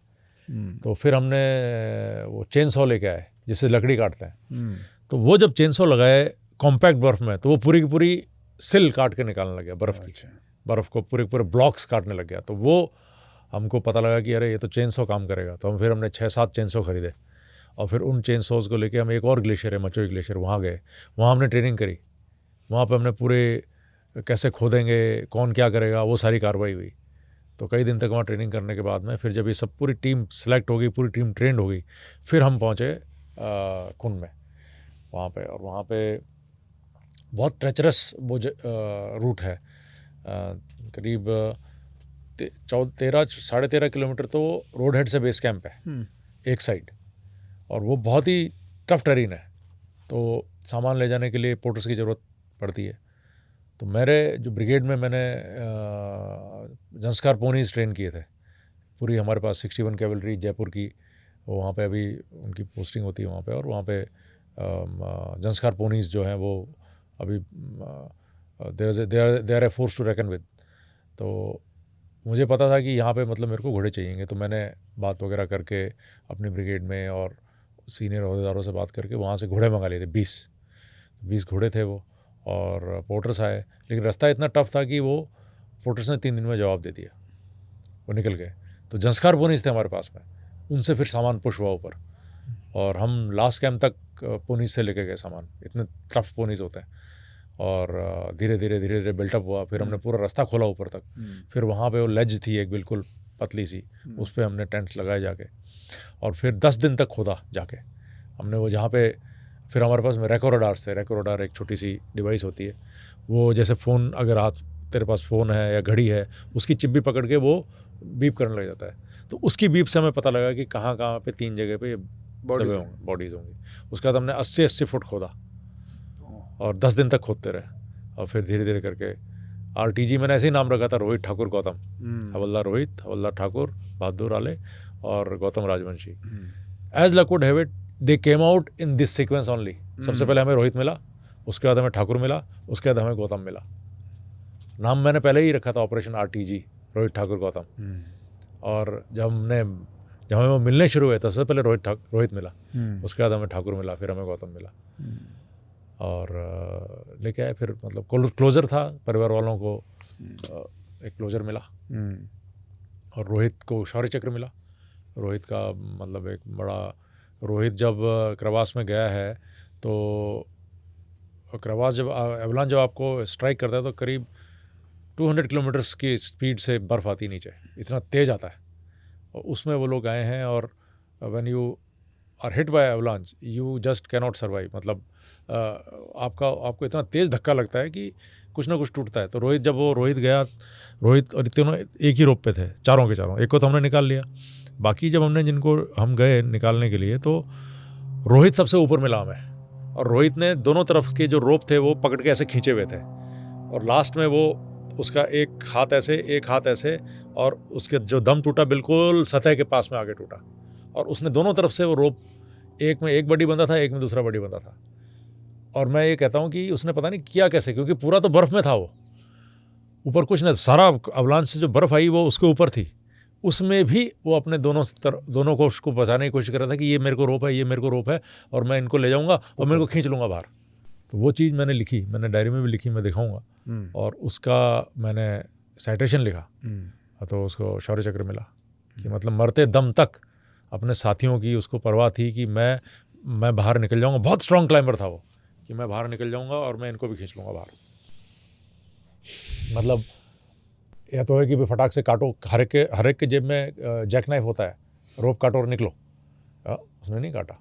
तो फिर हमने वो चेन सॉ लेके आए जिससे लकड़ी काटते हैं। तो वो जब चेन सॉ लगाए कॉम्पैक्ट बर्फ में, तो वो पूरी की पूरी सिल काट के निकालने लग गया बर्फ की, बर्फ को पूरे पूरे ब्लॉक्स काटने लग गया। तो वो हमको पता लगा कि अरे ये तो चेन सॉ काम करेगा। तो फिर हमने 6-7 चेन सॉ खरीदे और फिर उन चेन सॉज को लेके हम एक और ग्लेशियर है मचोई ग्लेशियर, वहाँ गए। वहाँ हमने ट्रेनिंग करी, वहाँ पे हमने पूरे कैसे खोदेंगे, कौन क्या करेगा, वो सारी कार्रवाई हुई। तो कई दिन तक वहाँ ट्रेनिंग करने के बाद में फिर जब ये सब पूरी टीम सेलेक्ट हो गई, पूरी टीम ट्रेंड हो गई, फिर हम पहुँचे कुंड में वहाँ पे। और वहाँ पे बहुत ट्रेचरस वो रूट है, करीब 13-13.5 किलोमीटर तो रोड हेड से बेस कैंप है एक साइड, और वो बहुत ही टफ टेरेन है। तो सामान ले जाने के लिए पोर्टर्स की ज़रूरत पड़ती है। तो मेरे जो ब्रिगेड में मैंने जंस्कार पोनीज ट्रेन किए थे, पूरी हमारे पास 61 कैवलरी जयपुर की, वो वहाँ पे अभी उनकी पोस्टिंग होती है वहाँ पे। और वहाँ पे जंस्कार पोनीज जो हैं वो अभी they are a force to reckon with. तो मुझे पता था कि यहाँ पे मतलब मेरे को घोड़े चाहिएंगे, तो मैंने बात वगैरह करके अपनी ब्रिगेड में और सीनियर अहदेदारों से बात करके वहाँ से घोड़े मंगा लिए थे। 20 घोड़े थे वो, और पोर्टर्स आए। लेकिन रास्ता इतना टफ था कि वो पोर्टर्स ने 3 दिन में जवाब दे दिया, वो निकल गए। तो जंस्कार पोनीज थे हमारे पास में, उनसे फिर सामान पुश हुआ ऊपर, और हम लास्ट कैंप तक पोनीज से लेके गए सामान। इतने टफ पोनीज होते हैं। और धीरे धीरे बिल्टअप हुआ। फिर हमने पूरा रास्ता खोला ऊपर तक। फिर वहाँ पे वो लेज थी एक बिल्कुल पतली सी, उस पर हमने टेंट्स लगाए जाके, और फिर 10 दिन तक खोदा जाके हमने वो जहाँ पे। फिर हमारे पास में रेकोरडार्स थे। रेकोरडार एक छोटी सी डिवाइस होती है, वो जैसे फ़ोन, अगर हाथ तेरे पास फ़ोन है या घड़ी है, उसकी चिप भी पकड़ के वो बीप करने लग जाता है। तो उसकी बीप से हमें पता लगा कि कहाँ कहाँ पे 3 जगह पे बॉडीज़ होंगी। उसके बाद हमने 80 फुट खोदा और 10 दिन तक खोदते रहे। और फिर धीरे धीरे करके आरटीजी मैंने ऐसे ही नाम रखा था, रोहित ठाकुर गौतम, हवलदार रोहित, हवलदार ठाकुर, बहादुर आले और Gautam Rajvanshi. As luck would have it, they came out in this sequence only. सबसे पहले हमें रोहित मिला, उसके बाद हमें ठाकुर मिला, उसके बाद हमें गौतम मिला। नाम मैंने पहले ही रखा था ऑपरेशन आरटीजी, रोहित ठाकुर गौतम। और जब हमें वो मिलने शुरू हुए तो सबसे पहले रोहित मिला, उसके बाद हमें ठाकुर मिला, फिर हमें गौतम मिला। और लेके आए फिर, मतलब क्लोजर था परिवार वालों को, एक क्लोजर मिला। और रोहित को शौर्य चक्र मिला। रोहित का मतलब एक बड़ा, रोहित जब क्रवास में गया है तो क्रवास जब एवलांच जब आपको स्ट्राइक करता है तो करीब 200 किलोमीटर्स की स्पीड से बर्फ़ आती नीचे, इतना तेज़ आता है। और उसमें वो लोग आए हैं, और when you are hit by avalanche you just can not survive. मतलब आपको इतना तेज़ धक्का लगता है कि कुछ ना कुछ टूटता है। तो रोहित गया, रोहित और तीनों एक ही रोप पे थे, चारों के चारों। एक को तो हमने निकाल लिया, बाकी जब जिनको हम गए निकालने के लिए तो रोहित सबसे ऊपर मिला हमें। और रोहित ने दोनों तरफ के जो रोप थे वो पकड़ के ऐसे खींचे हुए थे, और लास्ट में वो उसका एक हाथ ऐसे, एक हाथ ऐसे, और उसके जो दम टूटा बिल्कुल सतह के पास में आगे टूटा। और उसने दोनों तरफ से वो रोप, एक में एक बड़ी बंधा था, एक में दूसरा बड़ी बंधा था। और मैं ये कहता हूँ कि उसने पता नहीं किया कैसे, क्योंकि पूरा तो बर्फ़ में था वो, ऊपर कुछ नहीं, सारा अवलांच से जो बर्फ़ आई वो उसके ऊपर थी। उसमें भी वो अपने दोनों को उसको बचाने की कोशिश कर रहा था कि ये मेरे को रोप है, ये मेरे को रोप है, और मैं इनको ले जाऊँगा और मेरे को खींच लूँगा बाहर। तो वो चीज़ मैंने लिखी, मैंने डायरी में भी लिखी, मैं दिखाऊँगा। और उसका मैंने साइटेशन लिखा, तो उसको शौर्य चक्र मिला। कि मतलब मरते दम तक अपने साथियों की उसको परवाह थी कि मैं बाहर निकल जाऊँगा। बहुत स्ट्रॉन्ग क्लाइंबर था वो, कि मैं बाहर निकल जाऊँगा और मैं इनको भी खींच लूँगा बाहर। मतलब या तो है कि फटाक से काटो, हर एक के जेब में जैक नाइफ होता है, रोप काटो और निकलो। उसने नहीं काटा।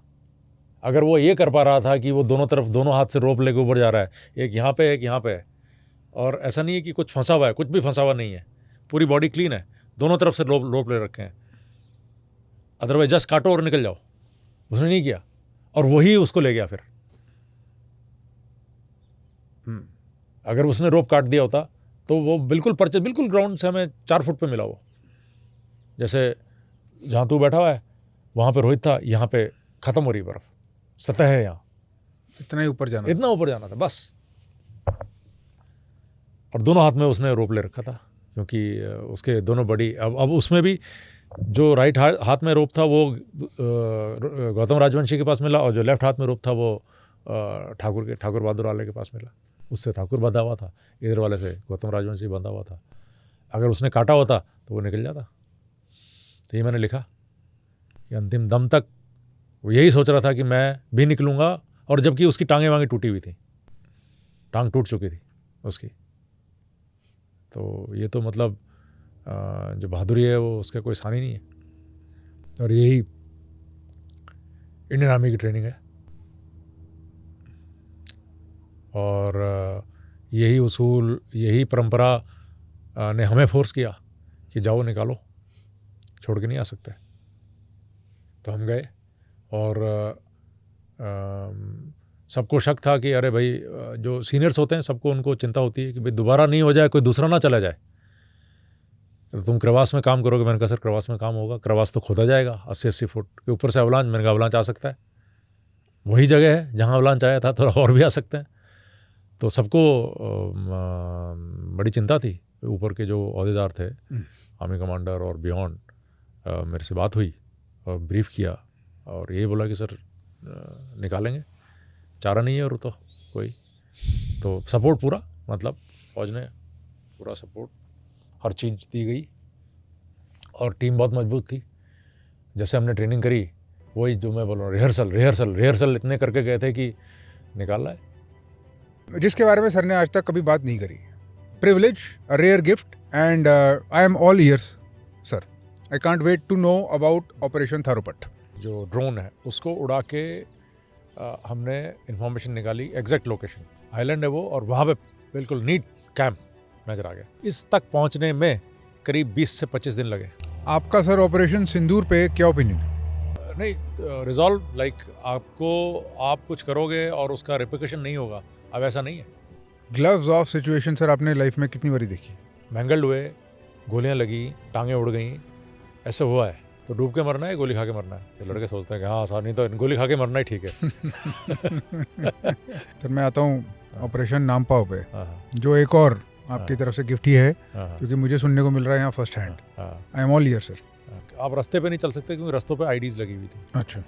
अगर वो ये कर पा रहा था कि वो दोनों हाथ से रोप लेके ऊपर जा रहा है, एक यहाँ पे एक यहाँ पे है, और ऐसा नहीं है कि कुछ फंसा हुआ है, कुछ भी फंसा हुआ नहीं है, पूरी बॉडी क्लीन है, दोनों तरफ से रोप ले रखे हैं। अदरवाइज जस्ट काटो और निकल जाओ। उसने नहीं किया, और वही उसको ले गया फिर। अगर उसने रोप काट दिया होता तो वो बिल्कुल ग्राउंड से हमें 4 फुट पे मिला। वो जैसे जहाँ तू बैठा हुआ है वहाँ पे रोहित था, यहाँ पे ख़त्म हो रही बर्फ़, सतह है यहाँ, इतना ऊपर जाना था बस। और दोनों हाथ में उसने रोप ले रखा था, क्योंकि उसके दोनों बड़ी अब उसमें भी जो राइट हाथ में रोप था वो गौतम राजवंशी के पास मिला, और जो लेफ्ट हाथ में रोप था वो ठाकुर बहादुर आले के पास मिला। उससे ठाकुर बंधा हुआ था, इधर वाले से गौतम राजवंशी बंधा हुआ था। अगर उसने काटा होता तो वो निकल जाता। तो ये मैंने लिखा कि अंतिम दम तक वो यही सोच रहा था कि मैं भी निकलूँगा, और जबकि उसकी टांगें वांगें टूटी हुई थी, टांग टूट चुकी थी उसकी। तो ये तो मतलब जो बहादुरी है वो उसका कोई सानी नहीं है। और यही इंडियन आर्मी की ट्रेनिंग है, और यही उसूल, यही परंपरा ने हमें फोर्स किया कि जाओ निकालो, छोड़ के नहीं आ सकते। तो हम गए, और सबको शक था कि अरे भाई, जो सीनियर्स होते हैं सबको उनको चिंता होती है कि भाई दोबारा नहीं हो जाए, कोई दूसरा ना चला जाए। तो तुम क्रवास में काम करोगे। मैंने कहा सर क्रवास में काम होगा, क्रवास तो खोदा जाएगा 80-80 फुट के ऊपर से अवलांच। मैंने कहा अवलांच आ सकता है, वही जगह है जहाँ अवलांच आया था, थोड़ा और भी आ सकते हैं। तो सबको बड़ी चिंता थी। ऊपर के जो अहदेदार थे, आर्मी कमांडर और बियॉन्ड, मेरे से बात हुई और ब्रीफ किया, और ये बोला कि सर निकालेंगे, चारा नहीं है और तो कोई। तो सपोर्ट पूरा, मतलब फौज ने पूरा सपोर्ट, हर चीज़ दी गई, और टीम बहुत मजबूत थी। जैसे हमने ट्रेनिंग करी, वही जो मैं बोल रहा हूँ, रिहर्सल इतने करके गए थे कि निकालना है। जिसके बारे में सर ने आज तक कभी बात नहीं करी। Privilege, a rare gift, and I am all ears sir. I can't wait to know about operation थारोपट। जो ड्रोन है उसको उड़ा के हमने इन्फॉर्मेशन निकाली, एग्जैक्ट लोकेशन आइलैंड है वो, और वहाँ पे बिल्कुल नीट कैंप नजर आ गया। इस तक पहुँचने में करीब 20 से 25 दिन लगे। आपका सर ऑपरेशन सिंदूर पे क्या ओपिनियन है? नहीं, रिजॉल्व लाइक आप कुछ करोगे और उसका रिप्लिकेशन नहीं होगा, अब ऐसा नहीं है। ग्लव्स ऑफ सिचुएशन सर आपने लाइफ में कितनी बारी देखी? मैंगल्ड हुए, गोलियां लगी, टांगें उड़ गई, ऐसे हुआ है। तो डूब के मरना है, गोली खा के मरना है? ये लड़के सोचते हैं कि हाँ आसान, नहीं तो गोली खा के मरना ही ठीक है। सर मैं आता हूँ ऑपरेशन नामपाओ पे, हाँ, जो एक और आपकी तरफ से गिफ्ट ही है, हाँ, क्योंकि मुझे सुनने को मिल रहा है यहाँ फर्स्ट हैंड। हाँ, आई एम ऑल ईयर सर। आप रास्ते पे नहीं चल सकते क्योंकि रास्तों पे आईडीज लगी हुई थी। अच्छा।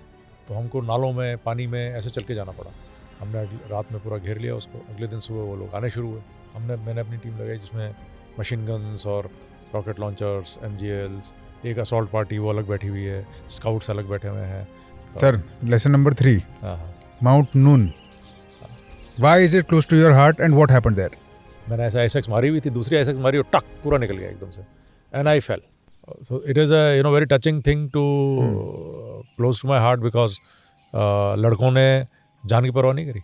तो हमको नालों में, पानी में ऐसे चल के जाना पड़ा। हमने रात में पूरा घेर लिया उसको। अगले दिन सुबह वो लोग आने शुरू हुए। मैंने अपनी टीम लगाई जिसमें मशीन गन्स और रॉकेट लॉन्चर्स, MGLs, एक असॉल्ट पार्टी वो अलग बैठी हुई है, स्काउट्स अलग बैठे हुए हैं। सर लेसन नंबर 3, हाँ, mount Nun, why is it close to your heart and what happened there? मैंने ऐसा SX मारी हुई थी, दूसरी SX मारी और टक पूरा निकल गया एकदम से, and I fell. So it is a very touching thing to close to my heart, because लड़कों ने जान की परवाह नहीं करी।